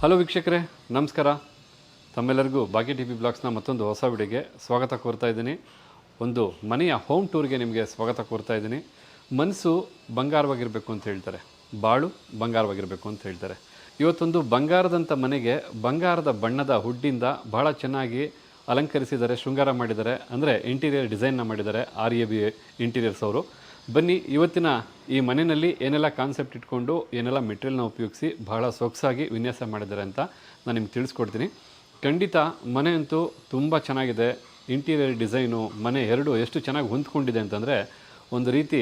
Hello ವೀಕ್ಷಕರೇ, ನಮಸ್ಕಾರ. ತಮ್ಮೆಲ್ಲರಿಗೂ ಭಾಗ್ಯ ಟಿ ವಿ ಬ್ಲಾಗ್ಸ್ನ ಮತ್ತೊಂದು ಹೊಸ ವಿಡಿಯೋಗೆ ಸ್ವಾಗತ ಕೋರ್ತಾ ಇದ್ದೀನಿ. ಒಂದು ಮನೆಯ ಹೋಮ್ ಟೂರ್ಗೆ ನಿಮಗೆ ಸ್ವಾಗತ ಕೋರ್ತಾ ಇದ್ದೀನಿ. ಮನಸ್ಸು ಬಂಗಾರವಾಗಿರಬೇಕು ಅಂತ ಹೇಳ್ತಾರೆ, ಬಾಳು ಬಂಗಾರವಾಗಿರಬೇಕು ಅಂತ ಹೇಳ್ತಾರೆ. ಇವತ್ತೊಂದು ಬಂಗಾರದಂಥ ಮನೆಗೆ ಬಂಗಾರದ ಬಣ್ಣದ ಹುಡ್ಡಿಂದ ಬಹಳ ಚೆನ್ನಾಗಿ ಅಲಂಕರಿಸಿದ್ದಾರೆ, ಶೃಂಗಾರ ಮಾಡಿದ್ದಾರೆ. ಅಂದರೆ ಇಂಟೀರಿಯರ್ ಡಿಸೈನ್ನ ಮಾಡಿದ್ದಾರೆ RAV ಇಂಟೀರಿಯರ್ಸ್ ಅವರು. ಬನ್ನಿ, ಇವತ್ತಿನ ಈ ಮನೆಯಲ್ಲಿ ಏನೆಲ್ಲ ಕಾನ್ಸೆಪ್ಟ್ ಇಟ್ಕೊಂಡು ಏನೆಲ್ಲ ಮೆಟೀರಿಯಲ್ನ ಉಪಯೋಗಿಸಿ ಬಹಳ ಸೊಗಸಾಗಿ ವಿನ್ಯಾಸ ಮಾಡಿದ್ದಾರೆ ಅಂತ ನಾನು ನಿಮ್ಗೆ ತಿಳಿಸ್ಕೊಡ್ತೀನಿ. ಖಂಡಿತ ಮನೆ ಅಂತೂ ತುಂಬ ಚೆನ್ನಾಗಿದೆ. ಇಂಟೀರಿಯರ್ ಡಿಸೈನು, ಮನೆ ಎರಡು ಎಷ್ಟು ಚೆನ್ನಾಗಿ ಹೊಂದ್ಕೊಂಡಿದೆ ಅಂತಂದರೆ ಒಂದು ರೀತಿ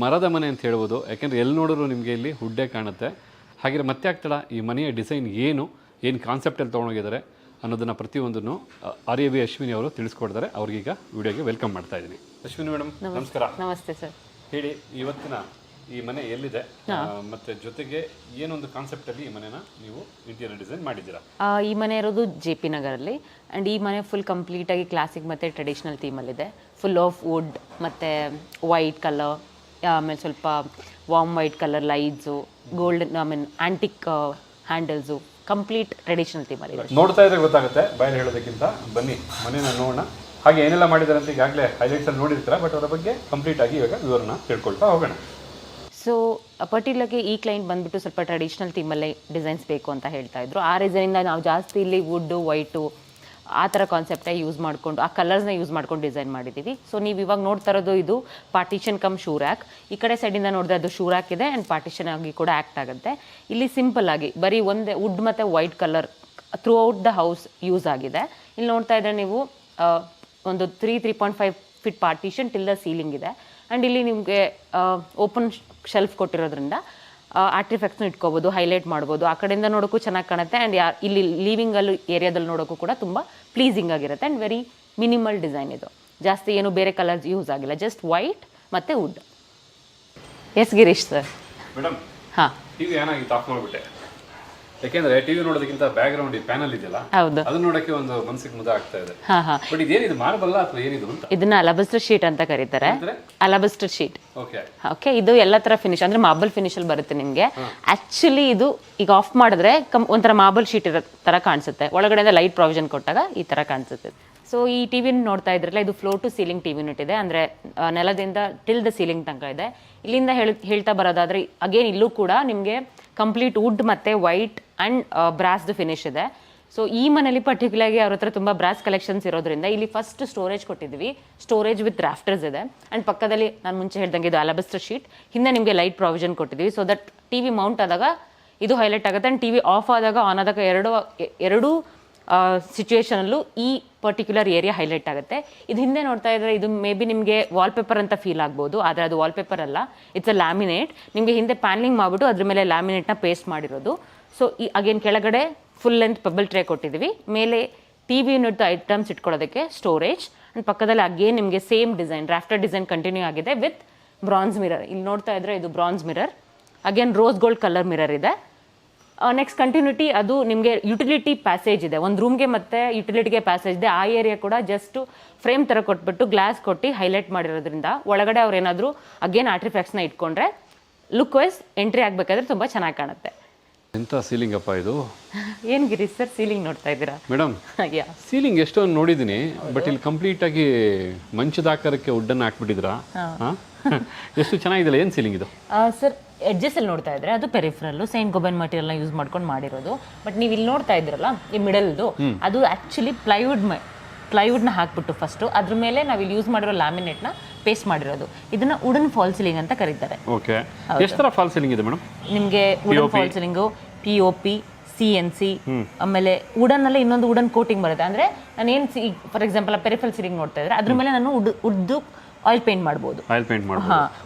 ಮರದ ಮನೆ ಅಂತ ಹೇಳ್ಬೋದು. ಯಾಕೆಂದರೆ ಎಲ್ಲಿ ನೋಡಿದ್ರು ನಿಮಗೆ ಇಲ್ಲಿ ಹುಡ್ಡೇ ಕಾಣುತ್ತೆ. ಹಾಗೆ ಮತ್ತೆ ಆಗ್ತಡ ಈ ಮನೆಯ ಡಿಸೈನ್ ಏನು ಕಾನ್ಸೆಪ್ಟಲ್ಲಿ ತೊಗೊಂಡೋಗಿದ್ದಾರೆ ಅನ್ನೋದನ್ನು ಪ್ರತಿಯೊಂದನ್ನು RAV ಅಶ್ವಿನಿ ಅವರು ತಿಳಿಸ್ಕೊಡ್ತಾರೆ. ಅವ್ರಿಗೀಗ ವಿಡಿಯೋಗೆ ವೆಲ್ಕಮ್ ಮಾಡ್ತಾ ಇದ್ದೀನಿ. ಅಶ್ವಿನಿ ಮೇಡಮ್, ನಮಸ್ಕಾರ. ನಮಸ್ತೆ ಸರ್. ಹೇಳಿ, ಇವತ್ತಿನ ಈ ಮನೆ ಎಲ್ಲಿದೆ ಮತ್ತೆ ಜೊತೆಗೆ ಏನೊಂದು ಕಾನ್ಸೆಪ್ಟ್ ಅಲ್ಲಿ ಈ ಮನೆನ ನೀವು ಇಂಟೀರಿಯರ್ ಡಿಸೈನ್ ಮಾಡಿದ್ದೀರಾ? ಈ ಮನೆ ಇರೋದು JP ನಗರಲ್ಲಿ. ಆ್ಯಂಡ್ ಈ ಮನೆ ಫುಲ್ ಕಂಪ್ಲೀಟ್ ಆಗಿ ಕ್ಲಾಸಿಕ್ ಮತ್ತು ಟ್ರೆಡಿಷನಲ್ ಥೀಮಲ್ಲಿದೆ. ಫುಲ್ ಆಫ್ ವುಡ್ ಮತ್ತು ವೈಟ್ ಕಲರ್, ಆಮೇಲೆ ಸ್ವಲ್ಪ warm white colour lights, golden antique handles, complete traditional ಥೀಮಲ್ಲಿ ನೋಡ್ತಾ ಇದ್ರೆ ಗೊತ್ತಾಗುತ್ತೆ, ಬಾಯಲ್ಲಿ ಹೇಳೋದಕ್ಕಿಂತ ಬನ್ನಿ ಮನೆನ ನೋಡೋಣ. ಹಾಗೆ ಏನೆಲ್ಲ ಮಾಡಿದ್ದಾರೆ ಅಂತ ಈಗಾಗಲೇ ಹೈಲೈಟ್ಸ್ ಅಲ್ಲಿ ನೋಡಿರ್ತೀರ, ಬಟ್ ಅದರ ಬಗ್ಗೆ ಕಂಪ್ಲೀಟ್ ಆಗಿ ಇವಾಗ ವಿವರಣ ತಿಳ್ಕೊಳ್ತಾ ಹೋಗೋಣ. ಸೊ ಪರ್ಟಿಕ್ಯುಲರ್ಗೆ ಈ ಕ್ಲೈಂಟ್ ಬಂದ್ಬಿಟ್ಟು ಸ್ವಲ್ಪ ಟ್ರೆಡಿಷನಲ್ ಥೀಮಲ್ಲೇ ಡಿಸೈನ್ಸ್ ಬೇಕು ಅಂತ ಹೇಳ್ತಾ ಇದ್ರು. ಆ ರೀಸನಿಂದ ನಾವು ಜಾಸ್ತಿ ಇಲ್ಲಿ ವುಡ್ಡು, ವೈಟು ಆ ಥರ ಕಾನ್ಸೆಪ್ಟೇ ಯೂಸ್ ಮಾಡಿಕೊಂಡು, ಆ ಕಲರ್ಸ್ನ ಯೂಸ್ ಮಾಡ್ಕೊಂಡು ಡಿಸೈನ್ ಮಾಡಿದ್ದೀವಿ. ಸೊ ನೀವು ಇವಾಗ ನೋಡ್ತಾ ಇರೋದು ಇದು ಪಾರ್ಟಿಷನ್ ಕಮ್ ಶೂ ರ್ಯಾಕ್. ಈ ಕಡೆ ಸೈಡಿಂದ ನೋಡಿದ್ರೆ ಅದು ಶೂ ರ್ಯಾಕ್ ಇದೆ ಆ್ಯಂಡ್ ಪಾರ್ಟಿಷನ್ ಆಗಿ ಕೂಡ ಆ್ಯಕ್ಟ್ ಆಗುತ್ತೆ. ಇಲ್ಲಿ ಸಿಂಪಲ್ ಆಗಿ ಬರೀ ಒಂದೇ ವುಡ್ ಮತ್ತು white colour through out the house use ಆಗಿದೆ. ಇಲ್ಲಿ ನೋಡ್ತಾ ಇದ್ರೆ ನೀವು ಒಂದು 3.5 feet partition till the ceiling ಇದೆ. ಆ್ಯಂಡ್ ಇಲ್ಲಿ ನಿಮಗೆ ಓಪನ್ ಶೆಲ್ಫ್ ಕೊಟ್ಟಿರೋದ್ರಿಂದ ಆರ್ಟಿಫ್ಯಾಕ್ಟ್ಸ್ನ ಇಟ್ಕೋಬೋದು, ಹೈಲೈಟ್ ಮಾಡ್ಬೋದು. ಆ ಕಡೆಯಿಂದ ನೋಡೋಕ್ಕೂ ಚೆನ್ನಾಗಿ ಕಾಣುತ್ತೆ. ಆ್ಯಂಡ್ ಇಲ್ಲಿ ಲಿವಿಂಗಲ್ಲಿ ಏರಿಯಾದಲ್ಲಿ ನೋಡೋಕ್ಕೂ ಕೂಡ ತುಂಬ ಪ್ಲೀಸಿಂಗ್ ಆಗಿರುತ್ತೆ. ಆ್ಯಂಡ್ ವೆರಿ ಮಿನಿಮಲ್ ಡಿಸೈನ್ ಇದು. ಜಾಸ್ತಿ ಏನು ಬೇರೆ ಕಲರ್ಸ್ ಯೂಸ್ ಆಗಿಲ್ಲ, ಜಸ್ಟ್ ವೈಟ್ ಮತ್ತು wood. Yes Girish sir. Madam, ಹಾಂ, ಟಿವಿ ಏನಾಗಿತ್ತು ಆಫ್ ಮಾಡಿಬಿಟ್ಟೆ. ಯಾಕೆಂದ್ರೆ ಟಿವಿ ನೋಡೋದಕ್ಕಿಂತ ಬ್ಯಾಕ್ ಗ್ರೌಂಡ್ ಪ್ಯಾನಲ್ ಇದೆಯಲ್ಲ, ಹೌದು, ಅದನ್ನ ನೋಡಕ್ಕೆ ಒಂದು ಮನಸ್ಸಿಗೆ ಮುದ ಆಗ್ತಾ ಇದೆ. ಬಟ್ ಇದೇನಿದು, ಮಾರ್ಬಲ್ ಅಥವಾ ಏನಿದು ಅಂತ? ಇದನ್ನ ಅಲಬಸ್ಟರ್ ಶೀಟ್ ಅಂತ ಕರೀತಾರೆ. ಅಲಬಸ್ಟರ್ ಶೀಟ್. ಓಕೆ, ಇದು ಎಲ್ಲ ತರ ಫಿನಿಶ್ ಅಂದ್ರೆ ಮಾರ್ಬಲ್ ಫಿನಿಶ್ ಅಲ್ಲಿ ಬರುತ್ತೆ ನಿಮ್ಗೆ. ಆಕ್ಚುಲಿ ಇದು ಈಗ ಆಫ್ ಮಾಡಿದ್ರೆ ಒಂಥರ ಮಾರ್ಬಲ್ ಶೀಟ್ ಇರೋ ತರ ಕಾಣಿಸುತ್ತೆ. ಒಳಗಡೆ ಲೈಟ್ ಪ್ರಾವಿಷನ್ ಕೊಟ್ಟಾಗ ಈ ತರ ಕಾಣಿಸುತ್ತೆ. ಸೊ ಈ ಟಿವಿ ನೋಡ್ತಾ ಇದ್ರಲ್ಲ, ಇದು floor to ceiling TV unit ಇದೆ. ಅಂದ್ರೆ ನೆಲದಿಂದ ಟಿಲ್ ದ ಸೀಲಿಂಗ್ ತನಕ ಇದೆ. ಇಲ್ಲಿಂದ ಹೇಳ್ತಾ ಬರೋದಾದ್ರೆ ಅಗೇನ್ ಇಲ್ಲೂ ಕೂಡ ನಿಮಗೆ ಕಂಪ್ಲೀಟ್ ವುಡ್ ಮತ್ತೆ ವೈಟ್ ಅಂಡ್ ಬ್ರಾಸ್ದು ಫಿನಿಶ್ ಇದೆ. ಸೊ ಈ ಮನೇಲಿ ಪರ್ಟಿಕ್ಯುಲರ್ಲಿ ಅವ್ರ ಹತ್ರ ತುಂಬ ಬ್ರಾಸ್ ಕಲೆಕ್ಷನ್ಸ್ ಇರೋದ್ರಿಂದ ಇಲ್ಲಿ ಫಸ್ಟ್ ಸ್ಟೋರೇಜ್ ಕೊಟ್ಟಿದ್ವಿ. ಸ್ಟೋರೇಜ್ ವಿತ್ ರಾಫ್ಟರ್ಸ್ ಇದೆ. ಆ್ಯಂಡ್ ಪಕ್ಕದಲ್ಲಿ ನಾನು ಮುಂಚೆ ಹೇಳ್ದಂಗೆ ಇದು ಅಲಬಸ್ಟರ್ ಶೀಟ್, ಹಿಂದೆ ನಿಮಗೆ ಲೈಟ್ ಪ್ರಾವಿಷನ್ ಕೊಟ್ಟಿದ್ವಿ. ಸೊ ದಟ್ ಟಿವಿ ಮೌಂಟ್ ಆದಾಗ ಇದು ಹೈಲೈಟ್ ಆಗುತ್ತೆ. ಆ್ಯಂಡ್ ಟಿವಿ ಆಫ್ ಆದಾಗ ಆನ್ ಆದಾಗ ಎರಡು ಸಿಚುವೇಶನಲ್ಲೂ ಈ ಪರ್ಟಿಕ್ಯುಲರ್ ಏರಿಯಾ ಹೈಲೈಟ್ ಆಗುತ್ತೆ. ಇದು ಹಿಂದೆ ನೋಡ್ತಾ ಇದ್ರೆ ಇದು ಮೇ ಬಿ ನಿಮಗೆ ವಾಲ್ಪೇಪರ್ ಅಂತ ಫೀಲ್ ಆಗ್ಬೋದು, ಆದರೆ ಅದು ವಾಲ್ಪೇಪರ್ ಅಲ್ಲ, ಇಟ್ಸ್ ಅ ಲ್ಯಾಮಿನೇಟ್. ನಿಮಗೆ ಹಿಂದೆ ಪ್ಯಾನಲಿಂಗ್ ಮಾಡಿಬಿಟ್ಟು ಅದ್ರ ಮೇಲೆ ಲ್ಯಾಮಿನೇಟ್ನ ಪೇಸ್ಟ್ ಮಾಡಿರೋದು. ಸೊ ಈ ಅಗೇನ್ ಕೆಳಗಡೆ ಫುಲ್ ಲೆಂತ್ ಪೆಬಲ್ ಟ್ರೇ ಕೊಟ್ಟಿದ್ದೀವಿ. ಮೇಲೆ ಟಿವಿ ಯೂನಿಟ್ ಐಟಮ್ಸ್ ಇಟ್ಕೊಳ್ಳೋದಕ್ಕೆ ಸ್ಟೋರೇಜ್. ಆ್ಯಂಡ್ ಪಕ್ಕದಲ್ಲಿ ಅಗೇನ್ ನಿಮಗೆ same design, rafter design continue ಆಗಿದೆ ವಿತ್ ಬ್ರಾನ್ಸ್ ಮಿರರ್. ಇಲ್ಲಿ ನೋಡ್ತಾ ಇದ್ರೆ ಇದು bronze mirror, again rose gold colour mirror ಇದೆ. ನೆಕ್ಸ್ಟ್ ಕಂಟಿನ್ಯೂಟಿ, ಅದು ನಿಮಗೆ ಯುಟಿಲಿಟಿ ಪ್ಯಾಸೇಜ್ ಇದೆ. ಒಂದು ರೂಮ್ಗೆ ಮತ್ತೆ ಯುಟಿಲಿಟಿಗೆ ಪ್ಯಾಸೇಜ್ ಇದೆ. ಆ ಏರಿಯಾ ಕೂಡ ಜಸ್ಟ್ ಫ್ರೇಮ್ ಥರ ಕೊಟ್ಬಿಟ್ಟು ಗ್ಲಾಸ್ ಕೊಟ್ಟು ಹೈಲೈಟ್ ಮಾಡಿರೋದ್ರಿಂದ ಒಳಗಡೆ ಅವ್ರು ಏನಾದರೂ ಅಗೇನ್ ಆರ್ಟಿಫ್ಯಾಕ್ಟ್ಸ್ನ ಇಟ್ಕೊಂಡ್ರೆ ಲುಕ್ ವೈಸ್ ಎಂಟ್ರಿ ಆಗಬೇಕಾದ್ರೆ ತುಂಬ ಚೆನ್ನಾಗಿ ಕಾಣುತ್ತೆ. ಎಂಥ ಸೀಲಿಂಗ್ ಅಪ್ಪ ಇದು! ಏನು ಗಿರೀಶ್ ಸರ್ ಸೀಲಿಂಗ್ ನೋಡ್ತಾ ಇದ್ದೀರಾ? ಮೇಡಮ್, ಸೀಲಿಂಗ್ ಎಷ್ಟೊಂದು ನೋಡಿದ್ದೀನಿ, ಬಟ್ ಇಲ್ಲಿ ಕಂಪ್ಲೀಟ್ ಆಗಿ ಮಂಚದ ಆಕಾರಕ್ಕೆ ವುಡ್ಡನ್ನು ಹಾಕ್ಬಿಟ್ಟಿದ್ರಾ? ಎಷ್ಟು ಚೆನ್ನಾಗಿದೆಯಲ್ಲ, ಏನು ಸೀಲಿಂಗ್ ಇದು? ಸರ್ ಎಡ್ಜಸ್ ಅಲ್ಲಿ ನೋಡ್ತಾ ಇದ್ರೆ ಅದು ಪೆರಿಫರಲ್ಲು ಸೈನ್ ಗೊಬನ್ ಮಟೀರಿಯಲ್ನ ಯೂಸ್ ಮಾಡ್ಕೊಂಡು ಮಾಡಿರೋದು. ಬಟ್ ನೀವು ಇಲ್ಲಿ ನೋಡ್ತಾ ಇದ್ರಲ್ಲ ಈ ಮಿಡಲ್ದು, ಅದು ಆ್ಯಕ್ಚುಲಿ ಪ್ಲೈವುಡ್ನ ಹಾಕ್ಬಿಟ್ಟು ಫಸ್ಟು ಅದ್ರ ಮೇಲೆ ನಾವು ಇಲ್ಲಿ ಯೂಸ್ ಮಾಡಿರೋ ಲ್ಯಾಮಿನೇಟ್ನ ಪೇಸ್ಟ್ ಮಾಡಿರೋದು. ಇದನ್ನ ವುಡನ್ ಫಾಲ್ ಸೀಲಿಂಗ್ ಅಂತ ಕರೀತಾರೆ. ಓಕೆ, ಎಷ್ಟು ಥರ ಫಾಲ್ ಸೀಲಿಂಗ್ ಇದೆ ಮೇಡಮ್? ನಿಮಗೆ wooden fall ceiling, POP, CNC, ಆಮೇಲೆ ವುಡನ್ ಅಲ್ಲಿ ಇನ್ನೊಂದು ವುಡನ್ ಕೋಟಿಂಗ್ ಬರುತ್ತೆ. ಅಂದ್ರೆ ನಾನು ಏನು ಫಾರ್ ಎಕ್ಸಾಂಪಲ್ ಪೆರಿಫರಲ್ ಸೀಲಿಂಗ್ ನೋಡ್ತಾ ಇದ್ರೆ ಅದ್ರ ಮೇಲೆ ನಾನು ಉಡ್ದು ಆಯಿಲ್ ಪೇಂಟ್ ಮಾಡ್ಬೋದು.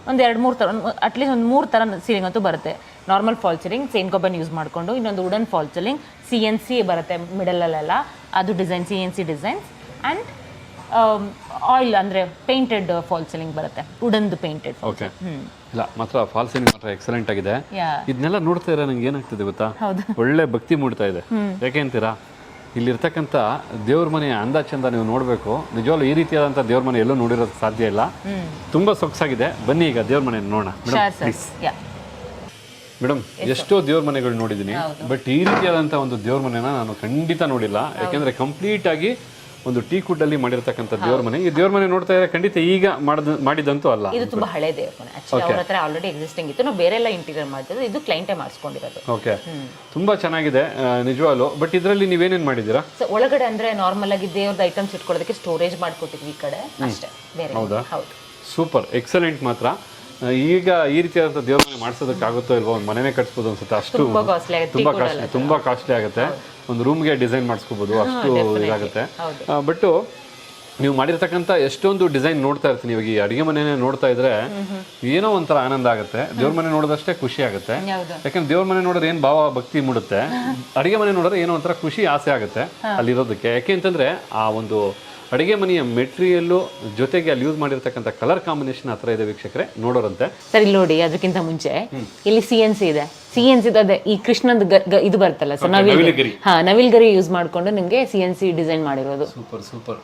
ಒಂದು 2-3 ಥರ, ಅಟ್ಲೀಸ್ಟ್ ಒಂದು 3 ಥರ ಸೀಲಿಂಗ್ ಅಂತೂ ಬರುತ್ತೆ. Normal fall ceiling saint gobain use ಮಾಡಿಕೊಂಡು, ಇನ್ನೊಂದು ವುಡನ್ ಫಾಲ್ ಸೀಲಿಂಗ್, CNC ಬರುತ್ತೆ ಮಿಡಲಲ್ಲೆಲ್ಲ, ಅದು design CNC designs. And oil ಅಂದರೆ ಪೇಂಟೆಡ್ ಫಾಲ್ ಸೀಲಿಂಗ್ ಬರುತ್ತೆ, ವುಡನ್ದು ಪೇಂಟೆಡ್. ಓಕೆ, ಇಲ್ಲ ಮಾತ್ರ ಫಾಲ್ ಸೀಲಿಂಗ್ ಮಾತ್ರ ಎಕ್ಸಲೆಂಟ್ ಆಗಿದೆ. ಇದನ್ನೆಲ್ಲ ನೋಡ್ತಾ ಇರೋ ನಂಗೆ ಏನಾಗ್ತದೆ ಗೊತ್ತಾ, ಒಳ್ಳೆ ಭಕ್ತಿ ಮೂಡ್ತಾ ಇದೆ. ಯಾಕೆ ಅಂತೀರಾ, ಇಲ್ಲಿರ್ತಕ್ಕಂಥ ದೇವ್ರ ಮನೆಯ ಅಂದ ಚಂದ ನೀವು ನೋಡಬೇಕು. ನಿಜವಾಗ್ಲೂ ಈ ರೀತಿಯಾದಂಥ ದೇವ್ರ ಮನೆ ಎಲ್ಲೂ ನೋಡಿರೋದು ಸಾಧ್ಯ ಇಲ್ಲ. ತುಂಬ ಸೊಗಸಾಗಿದೆ. ಬನ್ನಿ ಈಗ ದೇವ್ರ ಮನೆ ನೋಡೋಣ. ಮೇಡಮ್ ಎಷ್ಟೋ ದೇವ್ರ ಮನೆಗಳು ನೋಡಿದ್ದೀನಿ, ಬಟ್ ಈ ರೀತಿಯಾದಂಥ ಒಂದು ದೇವ್ರ ಮನೆನ ನಾನು ಖಂಡಿತ ನೋಡಿಲ್ಲ. ಯಾಕೆಂದ್ರೆ ಕಂಪ್ಲೀಟ್ ಆಗಿ ಒಂದು ಟೀ ಕುಡ್ ಅಲ್ಲಿ ಮಾಡಿರ್ತಕ್ಕಂಥ ದೇವ್ರ ಮನೆ. ಈ ದೇವ್ರ ಮನೆ ನೋಡ್ತಾ ಇದ್ರೆ ಖಂಡಿತ ಈಗ ಮಾಡಿದಂತೂ ಅಲ್ಲ. ಇದು ತುಂಬಾ ಹಳೆ ದೇವ್ರ ಮನೆ. ಆಕ್ಚುಲಿ ಅವ್ರ ಹತ್ರ ಆಲ್ರೆಡಿ ಎಕ್ಸಿಸ್ಟಿಂಗ್ ಇತ್ತು, ನಾವು ಬೇರೆ ಎಲ್ಲ ಇಂಟೀರಿಯರ್ ಮಾಡಿದ್ರು, ಇದು ಕ್ಲೈಂಟೇ ಮಾಡಿಸ್ಕೊಂಡಿರೋದು. ಓಕೆ, ತುಂಬಾ ಚೆನ್ನಾಗಿದೆ ನಿಜವಾಗ್ಲು. ಬಟ್ ಇದರಲ್ಲಿ ನೀವೇನೇನ್ ಮಾಡಿದ್ದೀರಾ? ಒಳಗಡೆ ಅಂದ್ರೆ ನಾರ್ಮಲ್ ಆಗಿ ದೇವ್ರದ ಐಟಮ್ಸ್ ಇಟ್ಕೊಳ್ಳೋದಕ್ಕೆ ಸ್ಟೋರೇಜ್ ಮಾಡ್ಕೊಟ್ಟಿದ್ವಿ ಈ ಕಡೆ ಅಷ್ಟೇ, ಬೇರೆ. ಹೌದಾ? Super, excellent. ಮಾತ್ರ ಈಗ ಈ ರೀತಿಯಾದಂಥ ದೇವ್ರ ಮನೆ ಮಾಡಿಸೋದಕ್ಕಾಗುತ್ತೋ ಇಲ್ವೋ, ಒಂದು ಮನೆನೇ ಕಟ್ಸ್ಬೋದು ಅನ್ಸುತ್ತೆ. ಅಷ್ಟು ತುಂಬಾ ಕಾಸ್ಟ್ಲಿ ಆಗುತ್ತೆ. ಒಂದು ರೂಮ್ಗೆ ಡಿಸೈನ್ ಮಾಡಿಸ್ಕೋಬಹುದು, ಅಷ್ಟು ಇದಾಗುತ್ತೆ. ಬಟ್ ನೀವು ಮಾಡಿರ್ತಕ್ಕಂಥ ಎಷ್ಟೊಂದು ಡಿಸೈನ್ ನೋಡ್ತಾ ಇರ್ತೀನಿ. ಇವಾಗ ಈ ಅಡುಗೆ ಮನೆನೇ ನೋಡ್ತಾ ಇದ್ರೆ ಏನೋ ಒಂಥರ ಆನಂದ ಆಗುತ್ತೆ. ದೇವ್ರ ಮನೆ ನೋಡೋದಷ್ಟೇ ಖುಷಿ ಆಗುತ್ತೆ. ಯಾಕಂದ್ರೆ ದೇವ್ರ ಮನೆ ನೋಡಿದ್ರೆ ಏನು ಭಾವ ಭಕ್ತಿ ಮೂಡುತ್ತೆ, ಅಡುಗೆ ಮನೆ ನೋಡಿದ್ರೆ ಏನೋ ಒಂಥರ ಖುಷಿ ಆಸೆ ಆಗುತ್ತೆ ಅಲ್ಲಿರೋದಕ್ಕೆ. ಯಾಕೆ ಅಂತಂದ್ರೆ ಆ ಒಂದು ಅಡುಗೆ ಮನೆಯ ಮೆಟೀರಿಯಲ್ಲು ಜೊತೆಗೆ ಅಲ್ಲಿ ಯೂಸ್ ಮಾಡಿರ್ತಕ್ಕಂಥ ಕಲರ್ ಕಾಂಬಿನೇಷನ್ ಹತ್ರ ಇದೆ ವೀಕ್ಷಕರೇ, ನೋಡೋರಂತೆ. ಸರ್ ಇಲ್ಲಿ ನೋಡಿ, ಅದಕ್ಕಿಂತ ಮುಂಚೆ ಇಲ್ಲಿ CNC ಇದೆ. ಅದೇ ಈ ಕೃಷ್ಣದ ಇದು ಬರ್ತಲ್ಲ ಸರ್, ನವಿಲ್ಗರಿ ಯೂಸ್ ಮಾಡ್ಕೊಂಡು ನಿಮ್ಗೆ CNC ಡಿಸೈನ್ ಮಾಡಿರೋದು. Super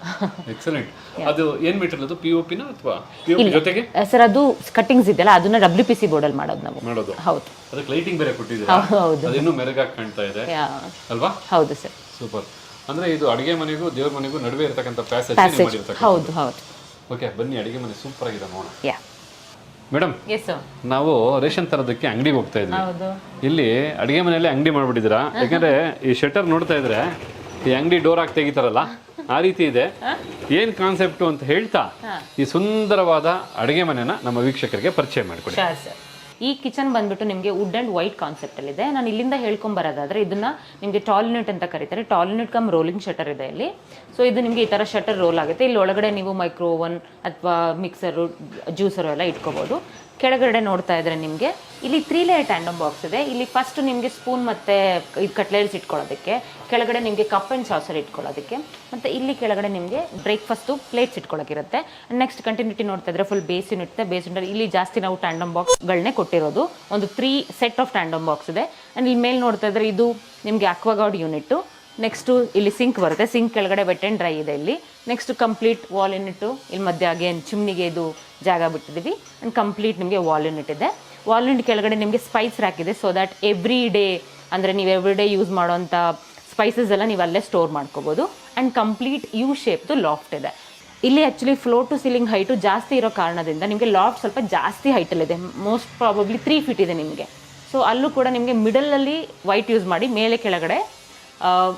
excellent. ಅದು ಏನ್ ಮೆಟೀರಿಯಲ್ ಅದು? POP ನ ಅಥವಾ POP ಜೊತೆಗೆ? ಸರ್ ಅದು ಕಟ್ಟಿಂಗ್ಸ್ ಇದೆಯಲ್ಲ, ಅದನ್ನ WPC ಬೋರ್ಡ್ ಅಲ್ಲಿ ಮಾಡೋದು ನಾವು. ಹೌದು. ಅದಕ್ಕೆ ಲೈಟಿಂಗ್ ಬೇರೆ ಕೊಟ್ಟಿದ್ದೀರಾ, ಅದು ಇನ್ನೂ ಮೆರುಗಾಗಿ ಕಾಣ್ತಾ ಇದೆ ಅಲ್ವಾ? ಹೌದು ಸರ್. ಸೂಪರ್. ಅಂದ್ರೆ ಇದು ಅಡುಗೆ ಮನೆಗೂ ದೇವ್ರ ಮನೆಗೂ ನಡುವೆ ಇರತಕ್ಕಂಥ ಪ್ಯಾಸೇಜ್ ಮಾಡಿರ್ತಕ್ಕಂಥ. ಹೌದು. ಓಕೆ, ಬನ್ನಿ ಅಡುಗೆ ಮನೆ ಸೂಪರ್ ಆಗಿದೆ ನೋಡೋಣ. ಮೇಡಮ್, ನಾವು ರೇಷನ್ ತರೋದಕ್ಕೆ ಅಂಗಡಿಗೆ ಹೋಗ್ತಾ ಇದ್ವಿ. ಇಲ್ಲಿ ಅಡುಗೆ ಮನೆಯಲ್ಲಿ ಅಂಗಡಿ ಮಾಡ್ಬಿಟ್ಟಿದ್ದೀರಾ. ಯಾಕಂದ್ರೆ ಈ ಶಟರ್ ನೋಡ್ತಾ ಇದ್ರೆ ಈ ಅಂಗಡಿ ಡೋರ್ ಹಾಕಿ ತೆಗಿತಾರಲ್ಲ ಆ ರೀತಿ ಇದೆ. ಏನ್ ಕಾನ್ಸೆಪ್ಟು ಅಂತ ಹೇಳ್ತಾ ಈ ಸುಂದರವಾದ ಅಡುಗೆ ಮನೆನ ನಮ್ಮ ವೀಕ್ಷಕರಿಗೆ ಪರಿಚಯ ಮಾಡಿಕೊಡಿ. ಈ ಕಿಚನ್ ಬಂದ್ಬಿಟ್ಟು ನಿಮಗೆ ವುಡ್ ಅಂಡ್ ವೈಟ್ ಕಾನ್ಸೆಪ್ಟ್ ಅಲ್ಲಿ ಇದೆ. ನಾನು ಇಲ್ಲಿಂದ ಹೇಳ್ಕೊಂಡ್ ಬರೋದಾದ್ರೆ ಇದನ್ನ ನಿಮಗೆ ಟಾಲ್ ಯೂನಿಟ್ ಅಂತ ಕರೀತಾರೆ. Tall unit come rolling shutter ಇದೆ ಇಲ್ಲಿ. ಸೊ ಇದು ನಿಮಗೆ ಈ ತರ ಶಟರ್ ರೋಲ್ ಆಗುತ್ತೆ. ಇಲ್ಲಿ ಒಳಗಡೆ ನೀವು ಮೈಕ್ರೋ ಓವನ್ ಅಥವಾ ಮಿಕ್ಸರು, ಜ್ಯೂಸರು ಎಲ್ಲ ಇಟ್ಕೋಬಹುದು. ಕೆಳಗಡೆ ನೋಡ್ತಾ ಇದ್ರೆ ನಿಮಗೆ ಇಲ್ಲಿ 3 ಲೇಯರ್ ಟ್ಯಾಂಡಮ್ ಬಾಕ್ಸ್ ಇದೆ. ಇಲ್ಲಿ ಫಸ್ಟ್ ನಿಮಗೆ ಸ್ಪೂನ್ ಮತ್ತೆ ಇದು ಕಟ್ಲೆಟ್ಸ್ ಇಟ್ಕೊಳ್ಳೋದಕ್ಕೆ, ಕೆಳಗಡೆ ನಿಮಗೆ ಕಪ್ ಅಂಡ್ ಸಾಸರ್ ಇಟ್ಕೊಳ್ಳೋದಕ್ಕೆ, ಮತ್ತೆ ಇಲ್ಲಿ ಕೆಳಗಡೆ ನಿಮಗೆ ಬ್ರೇಕ್ಫಾಸ್ಟ್ ಪ್ಲೇಟ್ಸ್ ಇಟ್ಕೊಳ್ಳೋಕಿರುತ್ತೆ. ನೆಕ್ಸ್ಟ್ ಕಂಟಿನ್ಯೂಟಿ ನೋಡ್ತಾ ಇದ್ರೆ ಫುಲ್ ಬೇಸ್ ಯೂನಿಟ್ ಇದೆ. ಬೇಸ್ ಯೂನಿಟ್ ಇಲ್ಲಿ ಜಾಸ್ತಿ ನಾವು ಟ್ಯಾಂಡಮ್ ಬಾಕ್ಸ್ಗಳನ್ನೇ ಕೊಟ್ಟಿರೋದು. ಒಂದು 3 ಸೆಟ್ ಆಫ್ ಟ್ಯಾಂಡಮ್ ಬಾಕ್ಸ್ ಇದೆ. ಅಂಡ್ ಇಲ್ಲಿ ಮೇಲೆ ನೋಡ್ತಾ ಇದ್ರೆ ಇದು ನಿಮಗೆ ಅಕ್ವಾಗಾರ್ಡ್ ಯೂನಿಟ್. ನೆಕ್ಸ್ಟ್ ಇಲ್ಲಿ ಸಿಂಕ್ ಬರುತ್ತೆ. ಸಿಂಕ್ ಕೆಳಗಡೆ ವೆಟ್ ಅಂಡ್ ಡ್ರೈ ಇದೆ ಇಲ್ಲಿ. Next complete wall unit. ಇಲ್ಲಿ ಮಧ್ಯೆ ಅಗೇನ್ ಚಿಮ್ನಿಗೆ ಇದು ಜಾಗ ಬಿಟ್ಟಿದ್ದೀವಿ. ಅಂಡ್ ಕಂಪ್ಲೀಟ್ ನಿಮಗೆ ವಾಲ್ ಯೂನಿಟ್ ಇದೆ. ವಾಲ್ ಯೂನಿಟ್ ಕೆಳಗಡೆ ನಿಮಗೆ ಸ್ಪೈಸ್ ರ್ಯಾಕ್ ಇದೆ. ಸೊ ದ್ಯಾಟ್ ಎವ್ರಿ ಡೇ ಅಂದರೆ ನೀವು ಎವ್ರಿ ಡೇ ಯೂಸ್ ಮಾಡೋಂಥ ಸ್ಪೈಸಸ್ ಎಲ್ಲ ನೀವು ಅಲ್ಲೇ ಸ್ಟೋರ್ ಮಾಡ್ಕೋಬೋದು. ಆ್ಯಂಡ್ ಕಂಪ್ಲೀಟ್ ಯು ಶೇಪ್ದು ಲಾಫ್ಟ್ ಇದೆ. ಇಲ್ಲಿ actually floor to ceiling height ಜಾಸ್ತಿ ಇರೋ ಕಾರಣದಿಂದ ನಿಮಗೆ ಲಾಫ್ಟ್ ಸ್ವಲ್ಪ ಜಾಸ್ತಿ ಹೈಟಲ್ಲಿದೆ. ಮೋಸ್ಟ್ ಪ್ರಾಬಬ್ಲಿ 3 ಫೀಟ್ ಇದೆ ನಿಮಗೆ. ಸೊ ಅಲ್ಲೂ ಕೂಡ ನಿಮಗೆ ಮಿಡಲಲ್ಲಿ ವೈಟ್ ಯೂಸ್ ಮಾಡಿ ಮೇಲೆ ಕೆಳಗಡೆ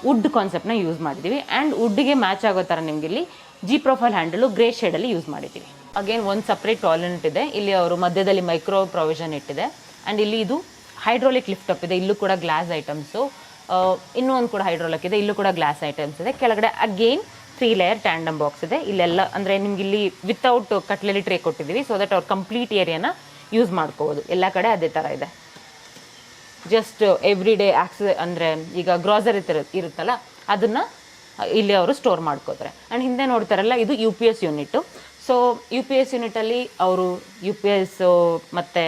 ವುಡ್ ಕಾನ್ಸೆಪ್ಟ್ನ ಯೂಸ್ ಮಾಡಿದ್ದೀವಿ. ಆ್ಯಂಡ್ ವುಡ್ಗೆ ಮ್ಯಾಚ್ ಆಗೋ ಥರ ನಿಮಗೆ ಇಲ್ಲಿ G ಪ್ರೊಫೈಲ್ ಹ್ಯಾಂಡಲು ಗ್ರೇ ಶೇಡಲ್ಲಿ ಯೂಸ್ ಮಾಡಿದ್ದೀವಿ. ಅಗೇನ್ ಒಂದು ಸಪ್ರೇಟ್ ಟಾಲ್ ಯೂನಿಟ್ ಇದೆ. ಇಲ್ಲಿ ಅವರು ಮಧ್ಯದಲ್ಲಿ ಮೈಕ್ರೋ ಪ್ರೊವಿಷನ್ ಇಟ್ಟಿದೆ. ಆ್ಯಂಡ್ ಇಲ್ಲಿ ಇದು ಹೈಡ್ರೋಲಿಕ್ ಲಿಫ್ಟ್ ಅಪ್ ಇದೆ. ಇಲ್ಲೂ ಕೂಡ ಗ್ಲಾಸ್ ಐಟಮ್ಸು. ಇನ್ನೂ ಒಂದು ಕೂಡ ಹೈಡ್ರೋಲಿಕ್ ಇದೆ. ಇಲ್ಲೂ ಕೂಡ ಗ್ಲಾಸ್ ಐಟಮ್ಸ್ ಇದೆ. ಕೆಳಗಡೆ ಅಗೇನ್ 3 ಲೇಯರ್ ಟ್ಯಾಂಡಮ್ ಬಾಕ್ಸ್ ಇದೆ. ಇಲ್ಲೆಲ್ಲ ಅಂದರೆ ನಿಮ್ಗೆ ಇಲ್ಲಿ ವಿತೌಟ್ ಕಟ್ಲೆರಿ ಟ್ರೇ ಕೊಟ್ಟಿದ್ದೀವಿ. ಸೊ ದಟ್ ಅವ್ರು ಕಂಪ್ಲೀಟ್ ಏರಿಯಾನ ಯೂಸ್ ಮಾಡ್ಕೋಬೋದು. ಎಲ್ಲ ಕಡೆ ಅದೇ ಥರ ಇದೆ. ಜಸ್ಟ್ ಎವ್ರಿ ಡೇ ಅಂದರೆ ಈಗ ಗ್ರಾಸರಿ ಇರುತ್ತಲ್ಲ ಅದನ್ನು ಇಲ್ಲಿ ಅವರು ಸ್ಟೋರ್ ಮಾಡ್ಕೋತಾರೆ. ಆ್ಯಂಡ್ ಹಿಂದೆ ನೋಡ್ತಾರಲ್ಲ ಇದು UPS ಯೂನಿಟ್ಟು. ಸೊ UPS ಯೂನಿಟಲ್ಲಿ ಅವರು UPS ಮತ್ತು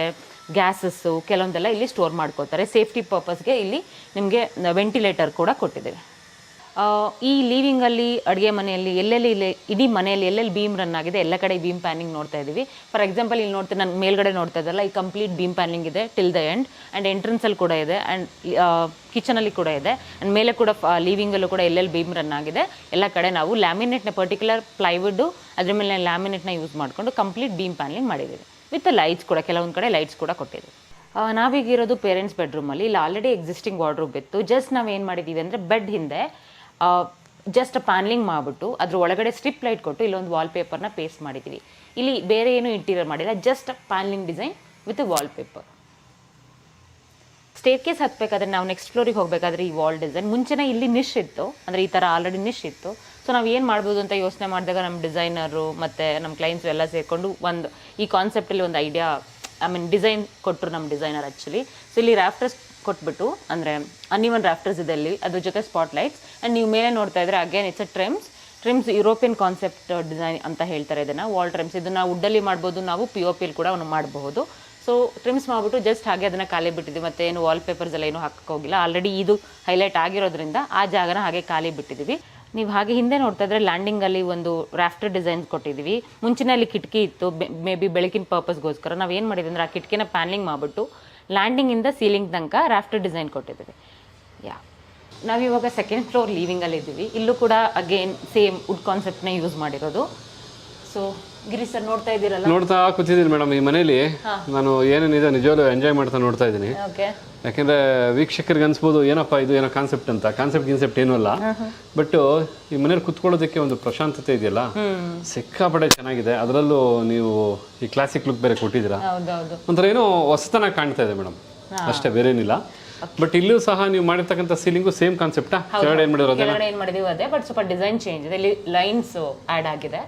ಗ್ಯಾಸಸ್ಸು ಕೆಲವೊಂದೆಲ್ಲ ಇಲ್ಲಿ ಸ್ಟೋರ್ ಮಾಡ್ಕೋತಾರೆ. ಸೇಫ್ಟಿ ಪರ್ಪಸ್ಗೆ ಇಲ್ಲಿ ನಿಮಗೆ ವೆಂಟಿಲೇಟರ್ ಕೂಡ ಕೊಟ್ಟಿದ್ದೇವೆ. ಈ ಲೀವಿಂಗಲ್ಲಿ ಅಡುಗೆ ಮನೆಯಲ್ಲಿ ಎಲ್ಲೆಲ್ಲಿ ಇಡೀ ಮನೆಯಲ್ಲಿ ಎಲ್ಲೆಲ್ಲಿ ಬೀಮ್ ರನ್ ಆಗಿದೆ ಎಲ್ಲ ಕಡೆ ಬೀಮ್ ಪ್ಯಾನಿಂಗ್ ನೋಡ್ತಾ ಇದ್ದೀವಿ. ಫಾರ್ ಎಕ್ಸಾಂಪಲ್ ಇಲ್ಲಿ ನೋಡ್ತೀನಿ, ನಾನು ಮೇಲ್ಗಡೆ ನೋಡ್ತಾ ಇದ್ದಲ್ಲ, ಈ ಕಂಪ್ಲೀಟ್ ಬೀಮ್ ಪ್ಯಾನಿಂಗ್ ಇದೆ ಟಿಲ್ ದ ಎಂಡ್. ಆ್ಯಂಡ್ ಎಂಟ್ರೆನ್ಸಲ್ಲಿ ಕೂಡ ಇದೆ. ಆ್ಯಂಡ್ ಕಿಚನಲ್ಲಿ ಕೂಡ ಇದೆ. ಆ್ಯಂಡ್ ಮೇಲೆ ಕೂಡ ಲೀವಿಂಗಲ್ಲೂ ಕೂಡ ಎಲ್ಲೆಲ್ಲಿ ಬೀಮ್ ರನ್ ಆಗಿದೆ ಎಲ್ಲ ಕಡೆ ನಾವು ಲ್ಯಾಮಿನೇಟ್ನ ಪರ್ಟಿಕ್ಯುಲರ್ ಪ್ಲೈವುಡ್ಡು ಅದ್ರ ಮೇಲೆ ಲ್ಯಾಮಿನೇಟ್ನ ಯೂಸ್ ಮಾಡಿಕೊಂಡು ಕಂಪ್ಲೀಟ್ ಬೀಮ್ ಪ್ಯಾನಿಂಗ್ ಮಾಡಿದ್ದೀವಿ. ವಿತ್ ಲೈಟ್ಸ್ ಕೂಡ ಕೆಲವೊಂದು ಕಡೆ ಲೈಟ್ಸ್ ಕೂಡ ಕೊಟ್ಟಿದ್ದೀವಿ. ನಾವೀಗಿರೋದು ಪೇರೆಂಟ್ಸ್ ಬೆಡ್ರೂಮಲ್ಲಿ. ಇಲ್ಲಿ ಆಲ್ರೆಡಿ ಎಕ್ಸಿಸ್ಟಿಂಗ್ ವಾರ್ಡ್ರೋಬ್ ಇತ್ತು. ಜಸ್ಟ್ ನಾವು ಏನು ಮಾಡಿದ್ದೀವಿ ಅಂದರೆ ಬೆಡ್ ಹಿಂದೆ ಜಸ್ಟ್ ಪ್ಯಾನ್ಲಿಂಗ್ ಮಾಡಿಬಿಟ್ಟು ಅದ್ರ ಒಳಗಡೆ ಸ್ಟ್ರಿಪ್ ಲೈಟ್ ಕೊಟ್ಟು ಇಲ್ಲೊಂದು ವಾಲ್ಪೇಪರ್ನ ಪೇಸ್ಟ್ ಮಾಡಿದ್ದೀವಿ. ಇಲ್ಲಿ ಬೇರೆ ಏನು ಇಂಟೀರಿಯರ್ ಮಾಡಿಲ್ಲ, just panelling design with wallpaper. Staircase ಹತ್ತಬೇಕಾದ್ರೆ ನಾವು ನೆಕ್ಸ್ಟ್ ಫ್ಲೋರಿಗೆ ಹೋಗಬೇಕಾದ್ರೆ ಈ ವಾಲ್ ಡಿಸೈನ್ ಮುಂಚೆನೇ ಇಲ್ಲಿ ನಿಶ್ ಇತ್ತು. ಅಂದರೆ ಈ ಥರ ಆಲ್ರೆಡಿ ನಿಶ್ ಇತ್ತು. ಸೊ ನಾವು ಏನು ಮಾಡ್ಬೋದು ಅಂತ ಯೋಚನೆ ಮಾಡಿದಾಗ ನಮ್ಮ ಡಿಸೈನರು ಮತ್ತು ನಮ್ಮ ಕ್ಲೈಂಟ್ಸು ಎಲ್ಲ ಸೇರಿಕೊಂಡು ಈ ಕಾನ್ಸೆಪ್ಟಲ್ಲಿ ಒಂದು ಐಡಿಯಾ ಡಿಸೈನ್ ಕೊಟ್ಟರು ನಮ್ಮ ಡಿಸೈನರ್ ಆ್ಯಕ್ಚುಲಿ. ಸೊ ಇಲ್ಲಿ ರಾಫ್ಟರ್ಸ್ ಕೊಟ್ಬಿಟ್ಟು ಅಂದರೆ ಅನ್ಇವನ್ ರಾಫ್ಟರ್ಸ್ ಇದೆ ಅಲ್ಲಿ, ಅದ್ರ ಜೊತೆ ಸ್ಪಾಟ್ ಲೈಟ್ಸ್. ಆ್ಯಂಡ್ ನೀವು ಮೇಲೆ ನೋಡ್ತಾ ಇದ್ರೆ again it's trims European concept design ಅಂತ ಹೇಳ್ತಾರೆ ಇದನ್ನು. ವಾಲ್ ಟ್ರಿಮ್ಸ್ ಇದನ್ನು ವುಡ್ಡಲ್ಲಿ ಮಾಡ್ಬೋದು, ನಾವು POPಯಲ್ಲಿ ಕೂಡ ಮಾಡಬಹುದು. ಸೊ ಟ್ರಿಮ್ಸ್ ಮಾಡಿಬಿಟ್ಟು ಜಸ್ಟ್ ಹಾಗೆ ಅದನ್ನು ಖಾಲಿ ಬಿಟ್ಟಿದ್ದೀವಿ. ಮತ್ತು ಏನು ವಾಲ್ಪೇಪರ್ಸ್ ಎಲ್ಲ ಏನೂ ಹಾಕಕ್ಕೆ ಹೋಗಿಲ್ಲ. ಆಲ್ರೆಡಿ ಇದು ಹೈಲೈಟ್ ಆಗಿರೋದ್ರಿಂದ ಆ ಜಾಗನ ಹಾಗೆ ಖಾಲಿ ಬಿಟ್ಟಿದ್ದೀವಿ. ನೀವು ಹಾಗೆ ಹಿಂದೆ ನೋಡ್ತಾ ಇದ್ರೆ ಲ್ಯಾಂಡಿಂಗಲ್ಲಿ ಒಂದು ರಾಫ್ಟರ್ ಡಿಸೈನ್ಸ್ ಕೊಟ್ಟಿದ್ದೀವಿ. ಮುಂಚಿನ ಅಲ್ಲಿ ಕಿಟಕಿ ಇತ್ತು, ಮೇ ಬಿ ಬೆಳಕಿನ ಪರ್ಪಸ್ಗೋಸ್ಕರ ನಾವು ಏನು ಮಾಡಿದ್ವಿ ಅಂದರೆ ಆ ಕಿಟಕಿನ ಪ್ಯಾನ್ಲಿಂಗ್ ಮಾಡಿಬಿಟ್ಟು ಲ್ಯಾಂಡಿಂಗ್ ಇಂದ ಸೀಲಿಂಗ್ ತನಕ ರಾಫ್ಟರ್ ಡಿಸೈನ್ ಕೊಟ್ಟಿದ್ದೀವಿ. ಯಾ ನಾವಿವಾಗ ಸೆಕೆಂಡ್ ಫ್ಲೋರ್ ಲಿವಿಂಗಲ್ಲಿ ಇದ್ದೀವಿ. ಇಲ್ಲೂ ಕೂಡ ಅಗೇನ್ ಸೇಮ್ ವುಡ್ ಕಾನ್ಸೆಪ್ಟ್ನ ಯೂಸ್ ಮಾಡಿರೋದು. ಸೊ ಗಿರಿ ಸರ್ ನೋಡ್ತಾ ಇದ್ದೀರಲ್ಲ, ನೋಡ್ತಾ ಕೂತಿದ್ದೀನಿ ಮೇಡಮ್. ಈ ಮನೇಲಿ ನಾನು ಏನೇನಿದೆ ನಿಜವಾಗ್ಲೂ ಎಂಜಾಯ್ ಮಾಡ್ತಾ ನೋಡ್ತಾ ಇದ್ದೀನಿ. ಯಾಕೆಂದ್ರೆ ವೀಕ್ಷಕರಿಗೆ ಅನ್ಸ್ಬೋದು ಏನಪ್ಪ ಇದು ಏನೋ ಕಾನ್ಸೆಪ್ಟ್ ಅಂತ. ಕಾನ್ಸೆಪ್ಟ್ ಏನೂ ಅಲ್ಲ, ಬಟ್ ಈ ಮನೇಲಿ ಕುತ್ಕೊಳ್ಳೋದಕ್ಕೆ ಒಂದು ಪ್ರಶಾಂತತೆ ಇದೆಯಲ್ಲ, ಸಿಕ್ಕಾಪಟ್ಟೆ ಚೆನ್ನಾಗಿದೆ. ಅದರಲ್ಲೂ ನೀವು ಈ ಕ್ಲಾಸಿಕ್ ಲುಕ್ ಬೇರೆ ಕೊಟ್ಟಿದ್ದೀರಾ, ಒಂಥರ ಏನೋ ಹೊಸತನ ಕಾಣ್ತಾ ಇದೆ ಮೇಡಮ್, ಅಷ್ಟೇ, ಬೇರೆ ಏನಿಲ್ಲ. ಬಟ್ ಇಲ್ಲೂ ಸಹ ನೀವು ಮಾಡಿರ್ತಕ್ಕಂಥ ಸೀಲಿಂಗು ಸೇಮ್ ಕಾನ್ಸೆಪ್ಟಾ? ಕೆಳಗಡೆ ಏನ್ ಮಾಡಿದೀವಿ ಅದೇ, ಬಟ್ ಸ್ವಲ್ಪ ಡಿಸೈನ್ ಚೇಂಜ್ ಇದೆ. ಇಲ್ಲಿ ಲೈನ್ಸ್ ಆಡ್ ಆಗಿದೆ.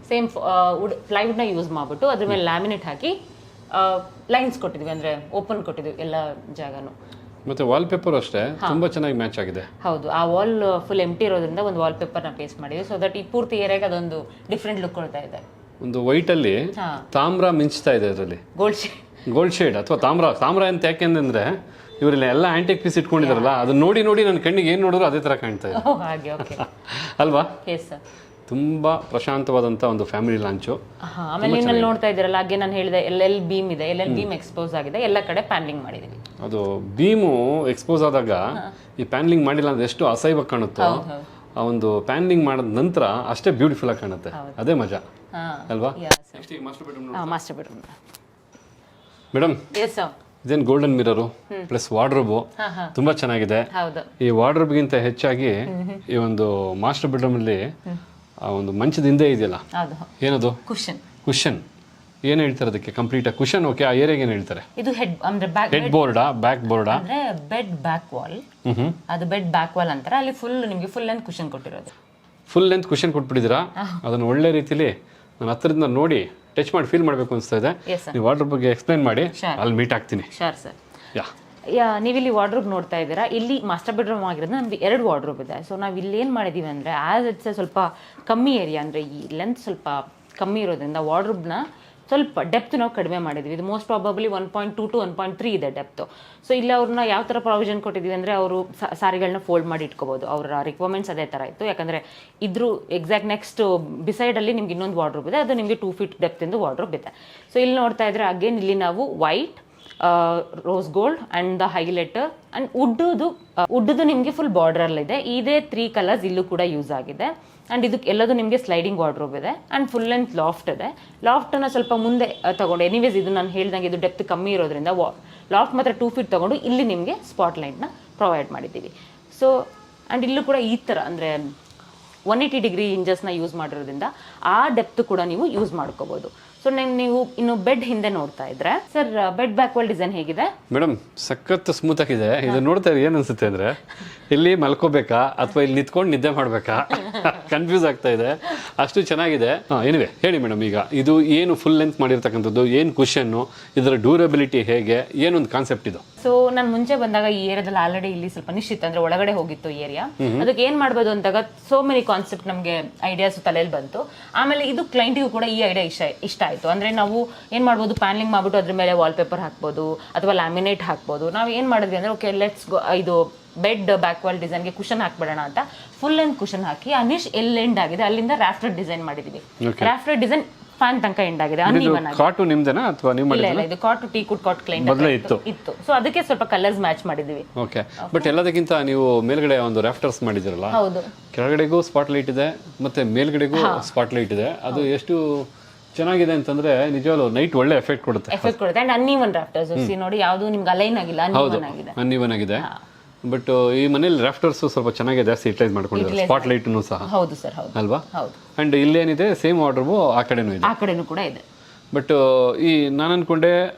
ಸೇಮ್ ವುಡ್ ಪ್ಲೈವುಡ್ ನ ಯೂಸ್ ಮಾಡ್ಬಿಟ್ಟು ಅದ್ರ ಮೇಲೆ ಲ್ಯಾಮಿನೇಟ್ ಹಾಕಿ ಲೈನ್ಸ್ ಕೊಟ್ಟಿದ್ವಿ, ಅಂದ್ರೆ ಓಪನ್ ಕೊಟ್ಟಿದ್ವಿ ಎಲ್ಲ ಜಾಗನು. ಮತ್ತೆ ವಾಲ್ ಪೇಪರ್ ಅಷ್ಟೇ ತುಂಬಾ ಚೆನ್ನಾಗಿ ಮ್ಯಾಚ್ ಆಗಿದೆ. ಹೌದು, ಆ ವಾಲ್ ಫುಲ್ ಎಂಟಿ ಇರೋದ್ರಿಂದ ಒಂದು ವಾಲ್ ಪೇಪರ್ ನ ಪೇಸ್ಟ್ ಮಾಡಿದ್ವಿ, ಸೊ ದಟ್ ಈ ಪೂರ್ತಿ ಏರಿಯಾಗೆ ಅದೊಂದು ಡಿಫ್ರೆಂಟ್ ಲುಕ್ ಕೊಡ್ತಾ ಇದೆ. ಒಂದು ವೈಟ್ ಅಲ್ಲಿ ತಾಮ್ರ ಮಿಂಚ್ತಾ ಇದೆ, ಅದರಲ್ಲಿ ಗೋಲ್ಡ್ ಶೇಡ್ ಅಥವಾ ತಾಮ್ರ ಅಂತ ಯಾಕೆಂದ್ರೆ ಇವರೆಲ್ಲ ಎಲ್ಲ ಆಂಟಿಕ್ ಪೀಸ್ ಇಟ್ಕೊಂಡಿದಾರಲ್ಲ, ಅದನ್ನ ನೋಡಿ ನನ್ನ ಕಣ್ಣಿಗೆ ಏನ್ ನೋಡಿದ್ರು ಅದೇ ತರ ಕಾಣ್ತಾ ಇದೆ ಅಲ್ವಾ? ತುಂಬಾ ಪ್ರಶಾಂತವಾದಂತ ಒಂದು ಫ್ಯಾಮಿಲಿ ಲಾಂಚು. ಆಮೇಲೆ ಇನ್ನಲ್ಲಿ ನೋಡ್ತಾ ಇದ್ದೀರಲ್ಲ, ಹಾಗೆ ನಾನು ಹೇಳಿದೆ ಎಲ್ಲೆಲ್ಲಿ ಬೀಮ್ ಇದೆ, ಎಲ್ಲೆಲ್ಲಿ ಬೀಮ್ ಎಕ್ಸ್ಪೋಸ್ ಆಗಿದೆ, ಎಲ್ಲ ಕಡೆ ಪ್ಯಾನಲಿಂಗ್ ಮಾಡಿದೀವಿ. ಅದು ಬೀಮು ಎಕ್ಸ್ಪೋಸ್ ಆದಾಗ ಈ ಪ್ಯಾನಲಿಂಗ್ ಮಾಡಿಲ್ಲ ಅಂದ್ರೆ ಎಷ್ಟು ಅಸಹ್ಯವಾಗಿ ಕಾಣುತ್ತೋ, ಆ ಒಂದು ಪ್ಯಾನಲಿಂಗ್ ಮಾಡಿದ ನಂತರ ಅಷ್ಟೇ ಬ್ಯೂಟಿಫುಲ್ ಆಗಿ ಕಾಣುತ್ತೆ. ಅದೇ ಮಜಾ ಅಲ್ವಾ? ಮಾಸ್ಟರ್ ಬೆಡ್ರೂಮ್ ಮೇಡಮ್, ಇದೇನು ಗೋಲ್ಡನ್ ಮಿರರು ಪ್ಲಸ್ ವಾರ್ಡ್ರೋಬು ತುಂಬಾ ಚೆನ್ನಾಗಿದೆ. ಈ ವಾರ್ಡ್ರೋಬ್ಗಿಂತ ಹೆಚ್ಚಾಗಿ ಈ ಒಂದು ಮಾಸ್ಟರ್ ಬೆಡ್ರೂಮ್ ಅಲ್ಲಿ ಆ ಒಂದು ಮಂಚದ ಹಿಂದೆ ಇದೆಯಲ್ಲ, ಏನದು ಕುಷನ್, ಏನ್ ಹೇಳ್ತಾರೆ ಅದಕ್ಕೆ? Complete cushion. ಓಕೆ, ಆ ಏರಿಯಾಗೆ ಏನ್ ಹೇಳ್ತಾರೆ? ಇದು ಹೆಡ್ ಬೋರ್ಡಾ ಬ್ಯಾಕ್ ಬೋರ್ಡಾ? ಅಂದ್ರೆ ಬೆಡ್ ಬ್ಯಾಕ್ ವಾಲ್, ಅದು ಬೆಡ್ ಬ್ಯಾಕ್ ವಾಲ್ ಅಂತಾರೆ. ಅಲ್ಲಿ ಫುಲ್ ನಿಮಗೆ ಫುಲ್ ಲೆಂತ್ ಕುಷನ್ ಕೊಟ್ಟಿರೋದು. ಫುಲ್ ಲೆಂತ್ ಕುಷನ್ ಕೊಟ್ಬಿಟ್ಟಿದ್ದೀರಾ. ಅದನ್ನ ಒಳ್ಳೆ ರೀತಿಲಿ ನಾನು ಹತ್ತಿರದಿಂದ ನೋಡಿ ಟಚ್ ಮಾಡಿ ಫೀಲ್ ಮಾಡಬೇಕು ಅನಿಸ್ತಾ ಇದೆ. ನೀವು ವಾರ್ಡ್ರೋಬ್ ಬಗ್ಗೆ ಎಕ್ಸ್ಪ್ಲೈನ್ ಮಾಡಿ, ಅಲ್ಲಿ ಮೀಟ್ ಆಗ್ತೀನಿ. ನೀವಿಲ್ಲಿ ವಾರ್ಡ್ರೋಬ್ ನೋಡ್ತಾ ಇದ್ದೀರಾ. ಇಲ್ಲಿ ಮಾಸ್ಟರ್ ಬೆಡ್ರೂಮ್ ಆಗಿರೋದು ನಮ್ಗೆ 2 ವಾರ್ಡ್ರೋಬ್ ಇದೆ. ಸೊ ನಾವು ಇಲ್ಲಿ ಏನು ಮಾಡಿದೀವಿ ಅಂದರೆ, ಆಸ್ ಇಟ್ಸ್ ಸ್ವಲ್ಪ ಕಮ್ಮಿ ಏರಿಯಾ, ಅಂದರೆ ಈ ಲೆಂತ್ ಸ್ವಲ್ಪ ಕಮ್ಮಿ ಇರೋದ್ರಿಂದ ವಾರ್ಡ್ರೋಬ್ನ ಸ್ವಲ್ಪ ಡೆಪ್ತ್ ನಾವು ಕಡಿಮೆ ಮಾಡಿದ್ವಿ. ಇದು ಮೋಸ್ಟ್ ಪ್ರಾಬಬ್ಲಿ 1.2 to 1.3 ಇದೆ ಡೆಪ್ತು. ಸೊ ಇಲ್ಲಿ ಅವ್ರನ್ನ ಯಾವ ಥರ ಪ್ರಾವಿಷನ್ ಕೊಟ್ಟಿದ್ದೀವಿ ಅಂದರೆ, ಅವರು ಸಾರಿಗಳನ್ನ ಫೋಲ್ಡ್ ಮಾಡಿ ಇಟ್ಕೋಬೋದು. ಅವರ ರಿಕ್ವೈರ್ಮೆಂಟ್ಸ್ ಅದೇ ಥರ ಇತ್ತು. ಯಾಕಂದರೆ ಇದ್ರ ಎಕ್ಸಾಕ್ಟ್ ನೆಕ್ಸ್ಟ್ ಬಿಸೈಡಲ್ಲಿ ನಿಮ್ಗೆ ಇನ್ನೊಂದು ವಾರ್ಡ್ರೋಬ್ ಇದೆ, ಅದು ನಿಮಗೆ 2 feet ಡೆಪ್ತಿಂದು ವಾರ್ಡ್ರೋಬ್ ಇದೆ. ಸೊ ಇಲ್ಲಿ ನೋಡ್ತಾ ಇದ್ರೆ ಅಗೇನ್ ಇಲ್ಲಿ ನಾವು white, rose gold and the highlighter and ಉಡ್ಡುದು ನಿಮಗೆ ಫುಲ್ ಬಾರ್ಡರಲ್ಲಿದೆ. ಇದೇ 3 ಕಲರ್ಸ್ ಇಲ್ಲೂ ಕೂಡ ಯೂಸ್ ಆಗಿದೆ. ಆ್ಯಂಡ್ ಇದಕ್ಕೆ ಎಲ್ಲದು ನಿಮಗೆ ಸ್ಲೈಡಿಂಗ್ ವಾರ್ಡ್ರೋಬ್ ಇದೆ ಆ್ಯಂಡ್ ಫುಲ್ ಲೆಂತ್ ಲಾಫ್ಟ್ ಇದೆ. ಲಾಫ್ಟನ್ನು ಸ್ವಲ್ಪ ಮುಂದೆ ತಗೊಂಡು, ಎನಿವೇಸ್ ಇದು ನಾನು ಹೇಳ್ದಂಗೆ ಇದು ಡೆಪ್ತ್ ಕಮ್ಮಿ ಇರೋದ್ರಿಂದ ಲಾಫ್ಟ್ ಮಾತ್ರ 2 feet ತಗೊಂಡು ಇಲ್ಲಿ ನಿಮಗೆ ಸ್ಪಾಟ್ ಲೈಟ್ನ ಪ್ರೊವೈಡ್ ಮಾಡಿದ್ದೀವಿ. ಸೊ ಆ್ಯಂಡ್ ಇಲ್ಲೂ ಕೂಡ ಈ ಥರ ಅಂದರೆ 180 degree ಹಿಂಜಸ್ನ ಯೂಸ್ ಮಾಡಿರೋದ್ರಿಂದ ಆ ಡೆಪ್ತ್ ಕೂಡ ನೀವು ಯೂಸ್ ಮಾಡ್ಕೋಬೋದು. ಸೊ ನೀವು ಇನ್ನು ಬೆಡ್ ಹಿಂದೆ ನೋಡ್ತಾ ಇದ್ರೆ, sir bed back wall design ಹೇಗಿದೆ ಮೇಡಮ್? ಸಖತ್ ಸ್ಮೂತ್ ಆಗಿದೆ. ಇದು ನೋಡ್ತಾ ಇದ್ರೆ ಏನ್ ಅನ್ಸುತ್ತೆ ಅಂದ್ರೆ, ಇಲ್ಲಿ ಮಲ್ಕೋಬೇಕಾ ಅಥವಾ ಇಲ್ಲಿ ನಿಂತ್ಕೊಂಡು ನಿದ್ದೆ ಮಾಡ್ಬೇಕಾ ಕನ್ಫ್ಯೂಸ್ ಆಗ್ತಾ ಇದೆ, ಅಷ್ಟು ಚೆನ್ನಾಗಿದೆ. ಎನಿವೆ ಹೇಳಿ ಮೇಡಮ್, ಈಗ ಇದು ಏನು ಫುಲ್ ಲೆಂತ್ ಮಾಡಿರ್ತಕ್ಕಂಥದ್ದು, ಏನು ಕುಷನ್ನು, ಇದರ ಡ್ಯೂರಬಿಲಿಟಿ ಹೇಗೆ, ಏನೊಂದು ಕಾನ್ಸೆಪ್ಟ್ ಇದು? ಸೊ ನಾನು ಮುಂಚೆ ಬಂದಾಗ ಈ ಏರಿಯಾದಲ್ಲಿ ಆಲ್ರೆಡಿ ಇಲ್ಲಿ ಸ್ವಲ್ಪ ನಿಶ್ಚಿತ ಅಂದ್ರೆ ಒಳಗಡೆ ಹೋಗಿತ್ತು ಏರಿಯಾ. ಅದಕ್ಕೆ ಏನ್ ಮಾಡ್ಬೋದು ಅಂತಾಗ ಸೋ ಮೆನಿ ಕಾನ್ಸೆಪ್ಟ್ ನಮಗೆ ಐಡಿಯಾಸ್ ತಲೆಯಲ್ಲಿ ಬಂತು. ಆಮೇಲೆ ಇದು ಕ್ಲೈಂಟಿಗೂ ಕೂಡ ಈ ಐಡಿಯಾ ಇಷ್ಟ ಆಯ್ತು. ಅಂದ್ರೆ ನಾವು ಏನ್ ಮಾಡ್ಬೋದು, ಪ್ಯಾನಲಿಂಗ್ ಮಾಡ್ಬಿಟ್ಟು ಅದ್ರ ಮೇಲೆ ವಾಲ್ ಪೇಪರ್ ಹಾಕ್ಬೋದು ಅಥವಾ ಲ್ಯಾಮಿನೇಟ್ ಹಾಕ್ಬೋದು. ನಾವು ಏನ್ ಮಾಡಿದ್ವಿ ಅಂದ್ರೆ, ಓಕೆ ಲೆಟ್ಸ್ ಗೋ, ಇದು ಬೆಡ್ ಬ್ಯಾಕ್ ವಾಲ್ ಡಿಸೈನ್ಗೆ ಕುಷನ್ ಹಾಕ್ಬಿಡೋಣ ಅಂತ ಫುಲ್ ಲೆಂತ್ ಕುಷನ್ ಹಾಕಿ ಅನಿಶ್ ಎಲ್ಲಿ ಎಂಡ್ ಆಗಿದೆ ಅಲ್ಲಿಂದ ರಾಫ್ಟರ್ ಡಿಸೈನ್ ಮಾಡಿದೀವಿ. ರಾಫ್ಟರ್ ಡಿಸೈನ್ ಫ್ಯಾನ್ ತನಕ ಎಂಡ್ ಆಗಿದೆ. ಕಾಟು ನಿಮ್ದೇನಾ ಅಥವಾ ನೀವು ಮಾಡಿದ್ರಾ? ಇಲ್ಲ, ಇದು ಕಾಟು ಟೀ ಕುಡ್ ಕಾಟ್ ಕ್ಲೈಂಟ್ ಇತ್ತು. ಸೊ ಅದಕ್ಕೆ ಸ್ವಲ್ಪ ಕಲರ್ಸ್ ಮ್ಯಾಚ್ ಮಾಡಿದೀವಿ. ಓಕೆ, ಬಟ್ ಎಲ್ಲದಕ್ಕಿಂತ ನೀವು ಮೇಲ್ಗಡೆ ಒಂದು ರಾಫ್ಟರ್ಸ್ ಮಾಡಿದಿರಲ್ಲ, ಹೌದು, ಕೆಳಗಡೆಗೂ ಸ್ಪಾಟ್ ಲೈಟ್ ಇದೆ ಮತ್ತೆ ಮೇಲ್ಗಡೆಗೂ ಸ್ಪಾಟ್ ಲೈಟ್ ಇದೆ. ಅದು ಎಷ್ಟು ಚೆನ್ನಾಗಿದೆ ಅಂತಂದ್ರೆ ನಿಜವಾಗ್ಲೂ ನೈಟ್ ಒಳ್ಳೆ ಎಫೆಕ್ಟ್ ಕೊಡುತ್ತೆ. ಅಂಡ್ ಅನ್ನೀವನ್ ರಾಫ್ಟರ್ಸ್ ನೋಡಿ, ಯಾವುದು ನಿಮ್ಗೆ ಅಲೈನ್ ಆಗಿಲ್ಲ, ಅನ್ನೀವನ್ ಆಗಿದೆ. ಬಟ್ ಈ ಮನೇಲಿ ರಾಫ್ಟರ್ಸ್ ಸ್ವಲ್ಪ ಚೆನ್ನಾಗಿ ಜಾಸ್ತಿ ಯುಟಿಲೈಸ್ ಮಾಡ್ಕೊಂಡಿದ್ದಾರೆ, ಸ್ಪಾಟ್ ಲೈಟ್ ಸಹ. ಹೌದು ಸರ್, ಹೌದು ಅಲ್ವಾ? ಅಂಡ್ ಇಲ್ಲೇನಿದೆ ಸೇಮ್ ವಾರ್ಡ್ರೋಬ್ ಆ ಕಡೆನೂ ಇದೆ, ಆ ಕಡೆನೂ ಕೂಡ ಇದೆ. ಬಟ್ ಈ ನಾನು ಅನ್ಕೊಂಡೆ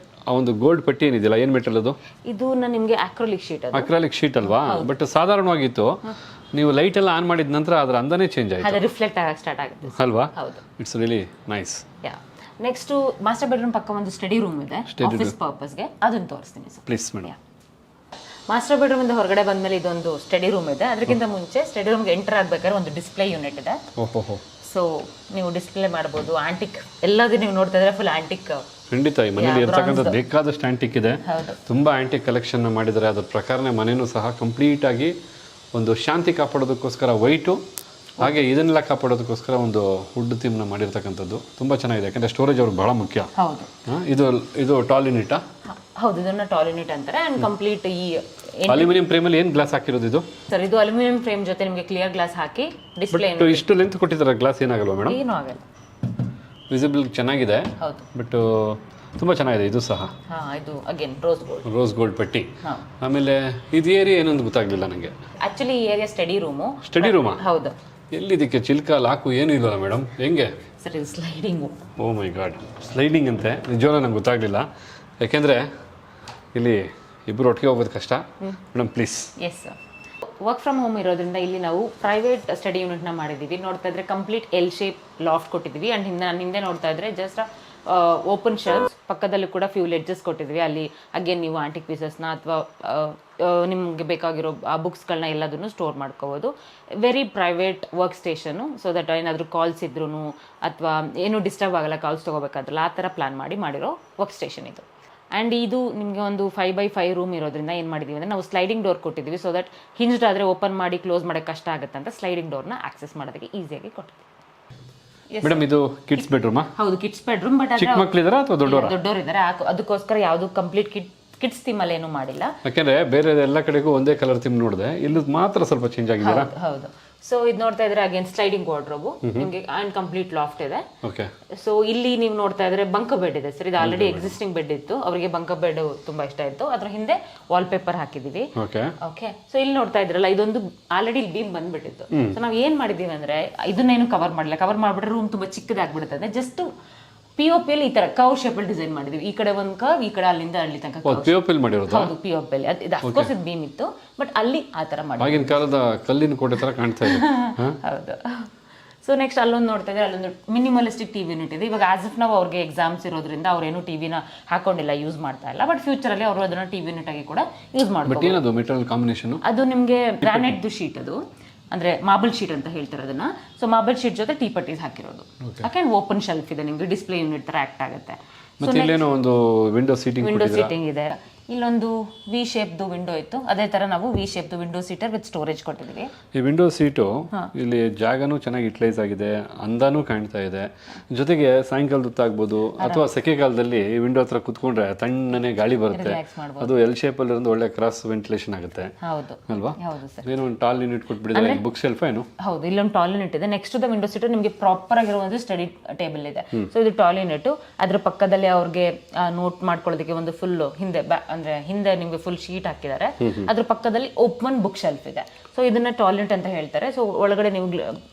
ಆ ಒಂದು ಗೋಲ್ಡ್ ಪಟ್ಟಿ ಏನಿದೆಯಲ್ಲ, ಏನ್ ಮೆಟಲ್ ಅದು? ಇದು ನಿಮಗೆ ಅಕ್ರಾಲಿಕ್ ಶೀಟ್. ಅಕ್ರಾಲಿಕ್ ಶೀಟ್ ಅಲ್ವಾ? ಬಟ್ ಸಾಧಾರಣವಾಗಿತ್ತು, ನೀವು ಲೈಟ್ ಎಲ್ಲ ಆನ್ ಮಾಡಿದ ನಂತರ ಅದರ ಅಂದಾನೆ ಚೇಂಜ್ ಆಯ್ತು, ಅದು ರಿಫ್ಲೆಕ್ಟ್ ಆಗಕ್ಕೆ ಸ್ಟಾರ್ಟ್ ಆಗುತ್ತೆ ಅಲ್ವಾ? It's really nice. Next master bedroom ಪಕ್ಕ ಒಂದು ಸ್ಟಡಿ ರೂಮ್ ಇದೆ ಆಫೀಸ್ ಪರ್ಪಸ್ಗೆ, ಅದನ್ನ ತೋರಿಸ್ತೀನಿ sir please madam. Master bedroom ಇಂದ ಹೊರಗಡೆ ಬಂದ್ಮೇಲೆ ಇದೊಂದು ಸ್ಟಡಿ ರೂಮ್ ಇದೆ. ಅದಕ್ಕಿಂತ ಮುಂಚೆ ಸ್ಟಡಿ ರೂಮ್ಗೆ ಎಂಟರ್ ಆಗ್ಬೇಕಾದ್ರೆ ಒಂದು ಡಿಸ್ಪ್ಲೇ ಯೂನಿಟ್ ಇದೆ. ಸೊ ನೀವು ಡಿಸ್ಪ್ಲೇ ಮಾಡಬಹುದು. ಆಂಟಿಕ್ ಎಲ್ಲದೂ ನೀವು ನೋಡ್ತಾ ಇದ್ರೆ ಫುಲ್ ಆಂಟಿಕ್. ಖಂಡಿತ ಈ ಮನೆಯಲ್ಲಿ ಇರ್ತಕ್ಕಂಥದ್ದು ಬೇಕಾದಷ್ಟು ಆಂಟಿಕ್ ಇದೆ, ತುಂಬಾ ಆಂಟಿಕ್ ಕಲೆಕ್ಷನ್ ಮಾಡಿದ್ದಾರೆ. ಅದ್ರ ಪ್ರಕಾರನೇ ಮನೇನೂ ಸಹ ಕಂಪ್ಲೀಟ್ ಆಗಿ ಒಂದು ಶಾಂತಿ ಕಾಪಾಡೋದಕ್ಕೋಸ್ಕರ ವೈಟು ಹಾಗೆ ಇದನ್ನೆಲ್ಲ ಕಾಪಾಡೋದಕ್ಕೋಸ್ಕರ ಒಂದು ವುಡ್ ಥೀಮ್ನ ಮಾಡಿರ್ತಕ್ಕಂಥದ್ದು ತುಂಬ ಚೆನ್ನಾಗಿದೆ, ಯಾಕಂದರೆ ಸ್ಟೋರೇಜ್ ಅವ್ರಿಗೆ ಬಹಳ ಮುಖ್ಯ. ಹೌದು. ಇದು ಟಾಲ್ ಯೂನಿಟಾ? ಹೌದು, ಇದನ್ನ ಟಾಲ್ ಯೂನಿಟ್ ಅಂತಾರೆ. ಅಂಡ್ ಕಂಪ್ಲೀಟ್ ಈ ಅಲ್ಯೂಮಿನಿಯಂ ಫ್ರೇಮಲ್ಲಿ ಏನು ಗ್ಲಾಸ್ ಹಾಕಿರೋದು ಇದು? ಸರ್ ಇದು ಅಲ್ಯೂಮಿನಿಯಂ ಫ್ರೇಮ್ ಜೊತೆ ನಿಮಗೆ ಕ್ಲಿಯರ್ ಗ್ಲಾಸ್ ಹಾಕಿ ಡಿಸ್ಪ್ಲೇ. ಇಷ್ಟು ಲೆಂತ್ ಕೊಟ್ಟಿದ್ದಾರೆ, ಗ್ಲಾಸ್ ಏನಾಗಲ್ವಾ ಮೇಡಮ್? ಏನೂ ಆಗಲ್ಲ, ವಿಸಿಬಲ್ ಚೆನ್ನಾಗಿದೆ. ಹೌದು, ಬಟ್ ತುಂಬ ಚೆನ್ನಾಗಿದೆ ಇದು ಸಹ. ಇದು ಅಗೇನ್ ರೋಸ್ ಗೋಲ್ಡ್ ಪಟ್ಟಿ. ಆಮೇಲೆ ಇದು ಏರಿಯಾ ಏನೊಂದು ಗೊತ್ತಾಗ್ಲಿಲ್ಲ ನನಗೆ. ಆಕ್ಚುಲಿ ಈ ಏರಿಯಾ ಸ್ಟಡಿ ರೂಮಾ? ಹೌದು. ಎಲ್ಲಿದಕ್ಕೆ ಚಿಲ್ಕ ಲಾಕು ಏನೂ ಇಲ್ವಲ್ಲ ಮೇಡಮ್, ಹೆಂಗೆ? ಸರ್ ಇದು ಸ್ಲೈಡಿಂಗು. ಓ ಮೈ ಗಾಡ್, ಸ್ಲೈಡಿಂಗ್ ಅಂತೆ. ನಿಜವಾಗ್ಲೂ ನಂಗೆ ಗೊತ್ತಾಗಲಿಲ್ಲ, ಯಾಕೆಂದರೆ ಇಲ್ಲಿ ಇಬ್ಬರು ಒಟ್ಟಿಗೆ ಹೋಗೋದು ಕಷ್ಟ. Madam please. Yes sir, work from home ಇರೋದ್ರಿಂದ ಇಲ್ಲಿ ನಾವು ಪ್ರೈವೇಟ್ ಸ್ಟಡಿ ಯೂನಿಟ್ನ ಮಾಡಿದ್ದೀವಿ. ನೋಡ್ತಾ ಇದ್ರೆ ಕಂಪ್ಲೀಟ್ ಎಲ್ ಶೇಪ್ ಲಾಫ್ಟ್ ಕೊಟ್ಟಿದ್ದೀವಿ. ಆ್ಯಂಡ್ ಹಿಂದೆ ನೋಡ್ತಾ ಇದ್ರೆ ಜಸ್ಟ್ ಓಪನ್ ಶೆಲ್ಫ್ಸ್, ಪಕ್ಕದಲ್ಲೂ ಕೂಡ ಫ್ಯೂ ಲೆಡ್ಜಸ್ ಕೊಟ್ಟಿದ್ದೀವಿ. ಅಲ್ಲಿ ಅಗೇನ್ ನೀವು ಆಂಟಿಕ್ ಪೀಸಸ್ನ ಅಥವಾ ನಿಮಗೆ ಬೇಕಾಗಿರೋ ಆ ಬುಕ್ಸ್ಗಳನ್ನ ಎಲ್ಲದನ್ನು ಸ್ಟೋರ್ ಮಾಡ್ಕೋಬೋದು. Very private work station, so that ಏನಾದರೂ ಕಾಲ್ಸ್ ಇದ್ರೂ ಅಥವಾ ಏನೂ ಡಿಸ್ಟರ್ಬ್ ಆಗಲ್ಲ ಕಾಲ್ಸ್ ತೊಗೋಬೇಕಾದ್ರಲ್ಲ, ಆ ಥರ ಪ್ಲ್ಯಾನ್ ಮಾಡಿರೋ ವರ್ಕ್ ಸ್ಟೇಷನ್ ಇದು. ಆ್ಯಂಡ್ ಇದು ನಿಮಗೆ ಒಂದು 5x5 ರೂಮ್ ಇರೋದ್ರಿಂದ ಏನು ಮಾಡಿದ್ದೀವಿ ಅಂದರೆ ನಾವು ಸ್ಲೈಡಿಂಗ್ ಡೋರ್ ಕೊಟ್ಟಿದ್ದೀವಿ. ಸೊ ದಟ್ ಹಿಂಜ್ಡ್ ಆದರೆ ಓಪನ್ ಮಾಡಿ ಕ್ಲೋಸ್ ಮಾಡೋಕ್ಕೆ ಕಷ್ಟ ಆಗುತ್ತೆ ಅಂತ ಸ್ಲೈಡಿಂಗ್ ಡೋರ್ನ ಆಕ್ಸೆಸ್ ಮಾಡೋದಕ್ಕೆ ಈಸಿಯಾಗಿ ಕೊಟ್ಟಿದ್ದೀವಿ. ಮೇಡಮ್ ಇದು ಕಿಡ್ಸ್ ಬೆಡ್ರೂಮಾ? ಹೌದು, ಕಿಡ್ಸ್ ಬೆಡ್ರೂಮ್. ಬಟ್ ಚಿಕ್ಕ ಮಕ್ಕಳಿದಾರ ಅಥವಾ ದೊಡ್ಡವರು ಇದ್ದಾರೆ, ಅದಕ್ಕೋಸ್ಕರ ಯಾವುದು ಕಂಪ್ಲೀಟ್ ಕಿಡ್ಸ್ ಥೀಮಲ್ಲಿ ಏನೂ ಮಾಡಿಲ್ಲ. ಯಾಕೆಂದ್ರೆ ಬೇರೆ ಎಲ್ಲ ಕಡೆಗೂ ಒಂದೇ ಕಲರ್ ಥೀಮ್ ನೋಡಿದೆ, ಇಲ್ಲಿ ಮಾತ್ರ ಸ್ವಲ್ಪ ಚೇಂಜ್ ಆಗಿದೆಯಾ? ಹೌದು. ಸೊ ಇದು ನೋಡ್ತಾ ಇದ್ರೆ ಅಗೇನ್ ಸ್ಲೈಡಿಂಗ್ ವಾರ್ಡ್ರೋಬು ನಿಮಗೆ ಅಂಡ್ ಕಂಪ್ಲೀಟ್ ಲಾಫ್ಟ್ ಇದೆ. ಓಕೆ. ಸೊ ಇಲ್ಲಿ ನೀವು ನೋಡ್ತಾ ಇದ್ರೆ ಬಂಕ ಬೆಡ್ ಇದೆ ಸರ್. ಇದು ಆಲ್ರೆಡಿ ಎಕ್ಸಿಸ್ಟಿಂಗ್ ಬೆಡ್ ಇತ್ತು, ಅವರಿಗೆ ಬಂಕ ಬೆಡ್ ತುಂಬಾ ಇಷ್ಟ ಆಯ್ತು. ಅದ್ರ ಹಿಂದೆ ವಾಲ್ ಪೇಪರ್ ಹಾಕಿದೀವಿ. ಓಕೆ. ಸೊ ಇಲ್ಲಿ ನೋಡ್ತಾ ಇದ್ರಲ್ಲ, ಇದೊಂದು ಆಲ್ರೆಡಿ ಇಲ್ಲಿ ಬೀಮ್ ಬಂದ್ಬಿಟ್ಟಿತ್ತು. ಸೊ ನಾವ್ ಏನ್ ಮಾಡಿದೀವಿ ಅಂದ್ರೆ ಇದನ್ನೇನು ಕವರ್ ಮಾಡಿಲ್ಲ. ಕವರ್ ಮಾಡ್ಬಿಟ್ರೆ ರೂಮ್ ತುಂಬಾ ಚಿಕ್ಕದಾಗ್ಬಿಡುತ್ತೆ. ಜಸ್ಟ್ POP ಅಲ್ಲಿ ಈ ತರ ಕರ್ವ್ ಶೇಪ್ ಅಲ್ಲಿ ಡಿಸೈನ್ ಮಾಡಿದೀವಿ. ಈ ಕಡೆ ಒಂದು ಕರ್ವ್, ಈ ಕಡೆ ಅಲ್ಲಿಂದ ಅಲ್ಲಿ ತನಕ POP ಅಲ್ಲಿ ಮಾಡಿರೋದು. ಹೌದು, POP ಅಲ್ಲಿ. ಇದು ಅಫ್ಕೋರ್ಸ್ ಇದು ಬೀಮ್ ಇತ್ತು, ಬಟ್ ಅಲ್ಲಿ ಆ ತರ ಮಾಡಿ ಆಗಿನ ಕಾಲದ ಕಲ್ಲಿನ ಕೋಟೆ ತರ ಕಾಣ್ತಾ ಇದೆ. ಹೌದು. ಸೊ ನೆಕ್ಸ್ಟ್ ಅಲ್ಲೊಂದು ನೋಡ್ತಾ ಇದ್ರೆ, ಅಲ್ಲೊಂದು ಮಿನಿಮಲಿಸ್ಟಿಕ್ ಟಿವಿ ಯೂನಿಟ್ ಇದೆ. ಇವಾಗ ಆಸ್ ಇಫ್ ನಾವು ಅವ್ರಿಗೆ ಎಕ್ಸಾಮ್ಸ್ ಇರೋದ್ರಿಂದ ಅವ್ರೇನು ಟಿವಿನ ಹಾಕೊಂಡಿಲ್ಲ, ಯೂಸ್ ಮಾಡ್ತಾ ಇಲ್ಲ. ಬಟ್ ಫ್ಯೂಚರ್ ಅಲ್ಲಿ ಅವರು ಅದನ್ನ ಟಿವಿ ಯೂನಿಟ್ ಆಗಿ ಕೂಡ ಯೂಸ್ ಮಾಡ್ಬೋದು. ಏನದು ಮೆಟೀರಿಯಲ್ ಕಾಂಬಿನೇಷನ್? ಅದು ನಿಮಗೆ ಗ್ರಾನೈಟ್ ಶೀಟ್, ಅದು ಅಂದ್ರೆ ಮಾರ್ಬಲ್ ಶೀಟ್ ಅಂತ ಹೇಳ್ತಾರೆ ಅದನ್ನ. ಸೊ ಮಾರ್ಬಲ್ ಶೀಟ್ ಜೊತೆ ಟೀ ಪಟ್ಟೀಸ್ ಹಾಕಿರೋದು. ಯಾಕೆ ಓಪನ್ ಶೆಲ್ಫ್ ಇದೆ, ನಿಮ್ಗೆ ಡಿಸ್ಪ್ಲೇ ಯೂನಿಟ್ ತರ ಆಕ್ಟ್ ಆಗುತ್ತೆ. ಮತ್ತೆ ಇಲ್ಲೇನೋ ಒಂದು ವಿಂಡೋ ಸೀಟಿಂಗ್ ಇದೆ. ಇಲ್ಲೊಂದು ವಿ ಶೇಪ್ದು ವಿಂಡೋ ಇತ್ತು, ಅದೇ ತರ ನಾವು ವಿ ಶೇಪ್ದು ವಿಂಡೋ ಸೀಟರ್ ವಿತ್ ಸ್ಟೋರೇಜ್ ಕೊಟ್ಟಿದ್ದೀವಿ. ಈ ವಿಂಡೋ ಸೀಟು ಇಲ್ಲಿ ಜಾಗನೂ ಚೆನ್ನಾಗಿ ಯುಟಿಲೈಸ್ ಆಗಿದೆ, ಅಂದಾನೂ ಕಾಣ್ತಾ ಇದೆ. ಜೊತೆಗೆ ಸಾಯಂಕಾಲದ ಹೊತ್ತಾಗ್ಬೋದು ಅಥವಾ ಸೆಕೆಗಾಲದಲ್ಲಿ ಈ ವಿಂಡೋ ಹತ್ರ ಕುತ್ಕೊಂಡ್ರೆ ತಣ್ಣನೆ ಗಾಳಿ ಬರುತ್ತೆ. ಅದು ಎಲ್ ಶೇಪ್ ಅಲ್ಲಿ ಇರೋದು ಒಳ್ಳೆ ಕ್ರಾಸ್ ವೆಂಟಿಲೇಷನ್ ಆಗುತ್ತೆ ಅಲ್ವಾ? ಏನೋ ಒಂದು ಟಾಲ್ ಯೂನಿಟ್ ಕೊಟ್ಬಿಟ್ಟಿದೆ. ಬುಕ್ ಶೆಲ್ಫ್ ಏನು? ಹೌದು, ಇಲ್ಲೊಂದು ಟಾಲ್ ಯೂನಿಟ್ ಇದೆ. ನೆಕ್ಸ್ಟ್ ದ ವಿಂಡೋ ಸೀಟರ್ ನಿಮಗೆ ಪ್ರಾಪರ್ ಆಗಿರೋ ಒಂದು ಸ್ಟಡಿ ಟೇಬಲ್ ಇದೆ. ಸೊ ಇದು ಟಾಲ್ ಯೂನಿಟ್. ಅದ್ರ ಪಕ್ಕದಲ್ಲಿ ಅವ್ರಿಗೆ ನೋಟ್ ಮಾಡ್ಕೊಳ್ಳೋದಕ್ಕೆ ಒಂದು ಫುಲ್ ಅಂದ್ರೆ ಹಿಂದೆ ನಿಮ್ಗೆ ಫುಲ್ ಶೀಟ್ ಹಾಕಿದ್ದಾರೆ. ಅದ್ರ ಪಕ್ಕದಲ್ಲಿ ಓಪನ್ ಬುಕ್ ಶೆಲ್ಫ್ ಇದೆ. ಸೊ ಇದನ್ನ ಟಾಯ್ಲೆಟ್ ಅಂತ ಹೇಳ್ತಾರೆ. ಸೊ ಒಳಗಡೆ ನೀವು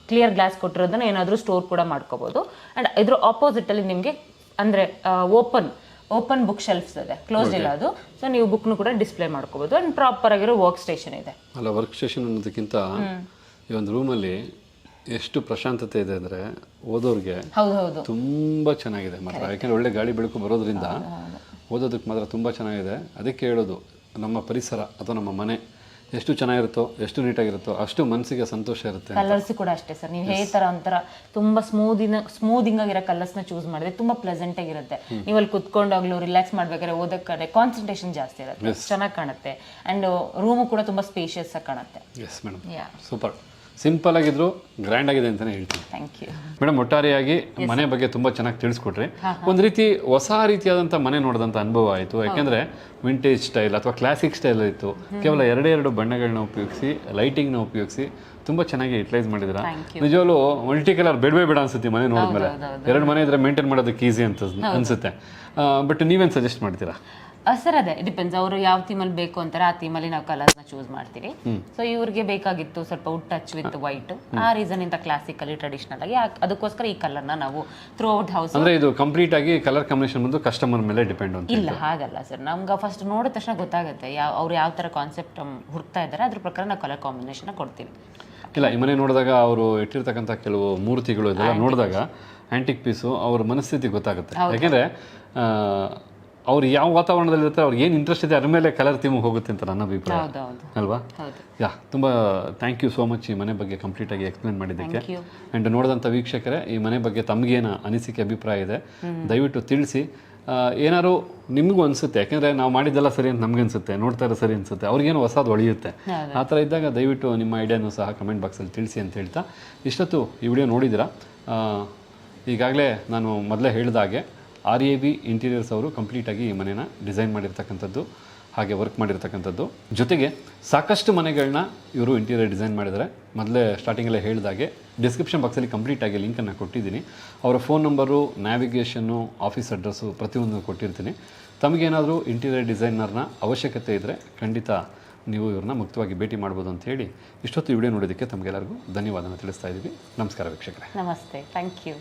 ಕ್ಲಿಯರ್ ಗ್ಲಾಸ್ ಕೊಟ್ಟಿರೋದನ್ನ ಏನಾದ್ರೂ ಸ್ಟೋರ್ ಕೂಡ ಮಾಡ್ಕೋಬಹುದು. ಅಂಡ್ ಇದ್ರ ಆಪೋಸಿಟ್ ಅಲ್ಲಿ ನಿಮ್ಗೆ ಅಂದ್ರೆ ಓಪನ್ ಬುಕ್ ಶೆಲ್ಫ್ಸ್ ಇದೆ, ಕ್ಲೋಸ್ ಇಲ್ಲ ಅದು. ಸೊ ನೀವು ಬುಕ್ನು ಕೂಡ ಡಿಸ್ಪ್ಲೇ ಮಾಡ್ಕೋಬಹುದು. ಅಂಡ್ ಪ್ರಾಪರ್ ಆಗಿರೋ ವರ್ಕ್ ಸ್ಟೇಷನ್ ಇದೆ. ಅಲ್ಲ, ವರ್ಕ್ ಸ್ಟೇಷನ್ ಅನ್ನೋದಕ್ಕಿಂತ ಈ ಒಂದು ರೂಮಲ್ಲಿ ಎಷ್ಟು ಪ್ರಶಾಂತತೆ ಇದೆ ಅಂದ್ರೆ ಓದೋರ್ಗೆ ತುಂಬಾ ಚೆನ್ನಾಗಿದೆ ಮಾತ್ರ. ಯಾಕೆಂದ್ರೆ ಒಳ್ಳೆ ಗಾಳಿ ಬೆಳಕು ಬರೋದ್ರಿಂದ ಓದೋದಕ್ಕೆ ಮಾತ್ರ ತುಂಬ ಚೆನ್ನಾಗಿದೆ. ಅದಕ್ಕೆ ಹೇಳೋದು, ನಮ್ಮ ಪರಿಸರ ಅಥವಾ ನಮ್ಮ ಮನೆ ಎಷ್ಟು ಚೆನ್ನಾಗಿರುತ್ತೋ, ಎಷ್ಟು ನೀಟಾಗಿರುತ್ತೋ ಅಷ್ಟು ಮನಸ್ಸಿಗೆ ಸಂತೋಷ ಇರುತ್ತೆ. ಕಲರ್ಸ್ ಕೂಡ ಅಷ್ಟೇ ಸರ್. ನೀವು ಹೇ ತರ ಒಂಥರ ತುಂಬಾ ಸ್ಮೂದಿಂಗ್ ಆಗಿರೋ ಕಲರ್ಸ್ನ ಚೂಸ್ ಮಾಡಿದ್ರೆ ತುಂಬಾ ಪ್ಲೆಸೆಂಟ್ ಆಗಿರುತ್ತೆ. ನೀವು ಅಲ್ಲಿ ಕುತ್ಕೊಂಡಾಗ್ಲೂ ರಿಲ್ಯಾಕ್ಸ್ ಮಾಡ್ಬೇಕಾದ್ರೆ ಓದಕ್ಕೆ ಕಾನ್ಸಂಟ್ರೇಷನ್ ಜಾಸ್ತಿ ಇರುತ್ತೆ, ಚೆನ್ನಾಗಿ ಕಾಣುತ್ತೆ. ಅಂಡ್ ರೂಮು ಕೂಡ ತುಂಬಾ ಸ್ಪೇಷಿಯಸ್ ಆಗಿ ಕಾಣುತ್ತೆ. Yes madam, super. ಸಿಂಪಲ್ ಆಗಿದ್ರು ಗ್ರ್ಯಾಂಡ್ ಆಗಿದೆ ಅಂತಾನೆ ಹೇಳ್ತೀನಿ. Thank you madam. ಒಟ್ಟಾರೆಯಾಗಿ ಮನೆ ಬಗ್ಗೆ ತುಂಬಾ ಚೆನ್ನಾಗಿ ತಿಳಿಸ್ಕೊಟ್ರಿ. ಒಂದು ರೀತಿ ಹೊಸ ರೀತಿಯಾದಂಥ ಮನೆ ನೋಡಿದಂಥ ಅನುಭವ ಆಯಿತು. ಯಾಕೆಂದ್ರೆ ವಿಂಟೇಜ್ ಸ್ಟೈಲ್ ಅಥವಾ ಕ್ಲಾಸಿಕ್ ಸ್ಟೈಲ್ ಇತ್ತು. ಕೇವಲ ಎರಡು ಬಣ್ಣಗಳನ್ನ ಉಪಯೋಗಿಸಿ, ಲೈಟಿಂಗ್ನ ಉಪಯೋಗಿಸಿ ತುಂಬ ಚೆನ್ನಾಗಿ ಯುಟಿಲೈಸ್ ಮಾಡಿದ್ರ. ನಿಜವಾಗ್ಲೂ ಮಲ್ಟಿ ಕಲರ್ ಬೇಡ ಅನ್ಸುತ್ತೆ ಮನೆ ನೋಡಿದ್ಮೇಲೆ. ಎರಡು ಮನೆ ಇದ್ರೆ ಮೇಂಟೈನ್ ಮಾಡೋದಕ್ಕೆ ಈಸಿ ಅಂತ ಅನ್ಸುತ್ತೆ. ಬಟ್ ನೀವೇನು ಸಜೆಸ್ಟ್ ಮಾಡ್ತೀರಾ? ಸರ್ ಅದೇ ಡಿಪೆಂಡ್ಸ್, ಅವರು ಯಾವ ಥೀಮಲ್ಲಿ ಬೇಕು ಅಂತಾರೆ ಆ ಥೀಮಲ್ಲಿ ನಾವು ಕಲರ್ಸ್ನ ಚೂಸ್ ಮಾಡ್ತೀವಿ. ಸೊ ಇವ್ರಿಗೆ ಬೇಕಾಗಿತ್ತು ಸ್ವಲ್ಪ ವುಡ್ ಟಚ್ ವಿತ್ ವೈಟ್, ಆ ರೀಸನ್ ಇಂದ ಕ್ಲಾಸಿಕಲಿ ಟ್ರೆಡಿಷನಲ್ ಆಗಿ ಅದಕ್ಕೋಸ್ಕರ ಈ ಕಲರ್ನ ನಾವು ಥ್ರೂ ಔಟ್ ಹೌಸ್. ಅಂದ್ರೆ ಇದು ಕಂಪ್ಲೀಟ್ ಆಗಿ ಕಲರ್ ಕಾಂಬಿನೇಷನ್ ಬಂದು ಕಸ್ಟಮರ್ ಮೇಲೆ ಡಿಪೆಂಡ್ ಅಂತ ಇಲ್ಲ, ಹಾಗಲ್ಲ ಸರ್. ನಮ್ಗೆ ಫಸ್ಟ್ ನೋಡಿದ ತಕ್ಷಣ ಗೊತ್ತಾಗುತ್ತೆ ಅವ್ರು ಯಾವ ಥರ ಕಾನ್ಸೆಪ್ಟ್ ಹುಡುಕ್ತಾ ಇದ್ದಾರೆ, ಅದ್ರ ಪ್ರಕಾರ ನಾವು ಕಲರ್ ಕಾಂಬಿನೇಷನ್ ಕೊಡ್ತೀವಿ. ಇಲ್ಲ, ಈ ಮನೆ ನೋಡಿದಾಗ ಅವರು ಇಟ್ಟಿರ್ತಕ್ಕಂಥ ಕೆಲವು ಮೂರ್ತಿಗಳು ಇದೆಲ್ಲ ನೋಡಿದಾಗ ಆಂಟಿಕ್ ಪೀಸು ಅವ್ರ ಮನಸ್ಥಿತಿ ಗೊತ್ತಾಗುತ್ತೆ. ಯಾಕೆಂದ್ರೆ ಅವ್ರು ಯಾವ ವಾತಾವರಣದಲ್ಲಿ ಇರ್ತಾರೆ, ಅವ್ರಿಗೆ ಏನು ಇಂಟ್ರೆಸ್ಟ್ ಇದೆ ಅದ್ರ ಮೇಲೆ ಕಲರ್ ಥೀಮ್ ಹೋಗುತ್ತೆ ಅಂತ ನನ್ನ ಅಭಿಪ್ರಾಯ ಅಲ್ವಾ? ತುಂಬ ಥ್ಯಾಂಕ್ ಯು ಸೋ ಮಚ್ ಈ ಮನೆ ಬಗ್ಗೆ ಕಂಪ್ಲೀಟಾಗಿ ಎಕ್ಸ್ಪ್ಲೇನ್ ಮಾಡಿದ್ದಕ್ಕೆ. ಆ್ಯಂಡ್ ನೋಡಿದಂಥ ವೀಕ್ಷಕರೇ, ಈ ಮನೆ ಬಗ್ಗೆ ತಮಗೇನು ಅನಿಸಿಕೆ ಅಭಿಪ್ರಾಯ ಇದೆ ದಯವಿಟ್ಟು ತಿಳಿಸಿ. ಏನಾದ್ರು ನಿಮಗೂ ಅನಿಸುತ್ತೆ, ಯಾಕೆಂದರೆ ನಾವು ಮಾಡಿದ್ದೆಲ್ಲ ಸರಿ ಅಂತ ನಮ್ಗೆ ಅನಿಸುತ್ತೆ, ನೋಡ್ತಾ ಇರೋ ಸರಿ ಅನಿಸುತ್ತೆ, ಅವ್ರಿಗೇನು ಹೊಸದು ಹೊಳೆಯುತ್ತೆ. ಆ ಥರ ಇದ್ದಾಗ ದಯವಿಟ್ಟು ನಿಮ್ಮ ಐಡಿಯಾನು ಸಹ ಕಮೆಂಟ್ ಬಾಕ್ಸಲ್ಲಿ ತಿಳಿಸಿ ಅಂತ ಹೇಳ್ತಾ, ಇಷ್ಟೊತ್ತು ಈ ವಿಡಿಯೋ ನೋಡಿದ್ದೀರಾ. ಈಗಾಗಲೇ ನಾನು ಮೊದಲೇ ಹೇಳಿದಾಗೆ RAV ಇಂಟೀರಿಯರ್ಸ್ ಅವರು ಕಂಪ್ಲೀಟಾಗಿ ಈ ಮನೇನ ಡಿಸೈನ್ ಮಾಡಿರ್ತಕ್ಕಂಥದ್ದು, ಹಾಗೆ ವರ್ಕ್ ಮಾಡಿರ್ತಕ್ಕಂಥದ್ದು. ಜೊತೆಗೆ ಸಾಕಷ್ಟು ಮನೆಗಳನ್ನ ಇವರು ಇಂಟೀರಿಯರ್ ಡಿಸೈನ್ ಮಾಡಿದ್ದಾರೆ. ಮೊದಲೇ ಸ್ಟಾರ್ಟಿಂಗಲ್ಲೇ ಹೇಳಿದಾಗೆ ಡಿಸ್ಕ್ರಿಪ್ಷನ್ ಬಾಕ್ಸಲ್ಲಿ ಕಂಪ್ಲೀಟಾಗಿ ಲಿಂಕನ್ನು ಕೊಟ್ಟಿದ್ದೀನಿ. ಅವರ phone number, navigation, office address ಪ್ರತಿಯೊಂದು ಕೊಟ್ಟಿರ್ತೀನಿ. ತಮಗೇನಾದರೂ ಇಂಟೀರಿಯರ್ ಡಿಸೈನರ್ನ ಅವಶ್ಯಕತೆ ಇದ್ದರೆ ಖಂಡಿತ ನೀವು ಇವ್ರನ್ನ ಮುಕ್ತವಾಗಿ ಭೇಟಿ ಮಾಡ್ಬೋದು ಅಂತ ಹೇಳಿ ಇಷ್ಟೊತ್ತು ಈ ವಿಡಿಯೋ ನೋಡೋದಕ್ಕೆ ತಮಗೆಲ್ಲರಿಗೂ ಧನ್ಯವಾದನ ತಿಳಿಸ್ತಾ ಇದ್ದೀವಿ. ನಮಸ್ಕಾರ ವೀಕ್ಷಕರೇ. ನಮಸ್ತೆ, ಥ್ಯಾಂಕ್ ಯು.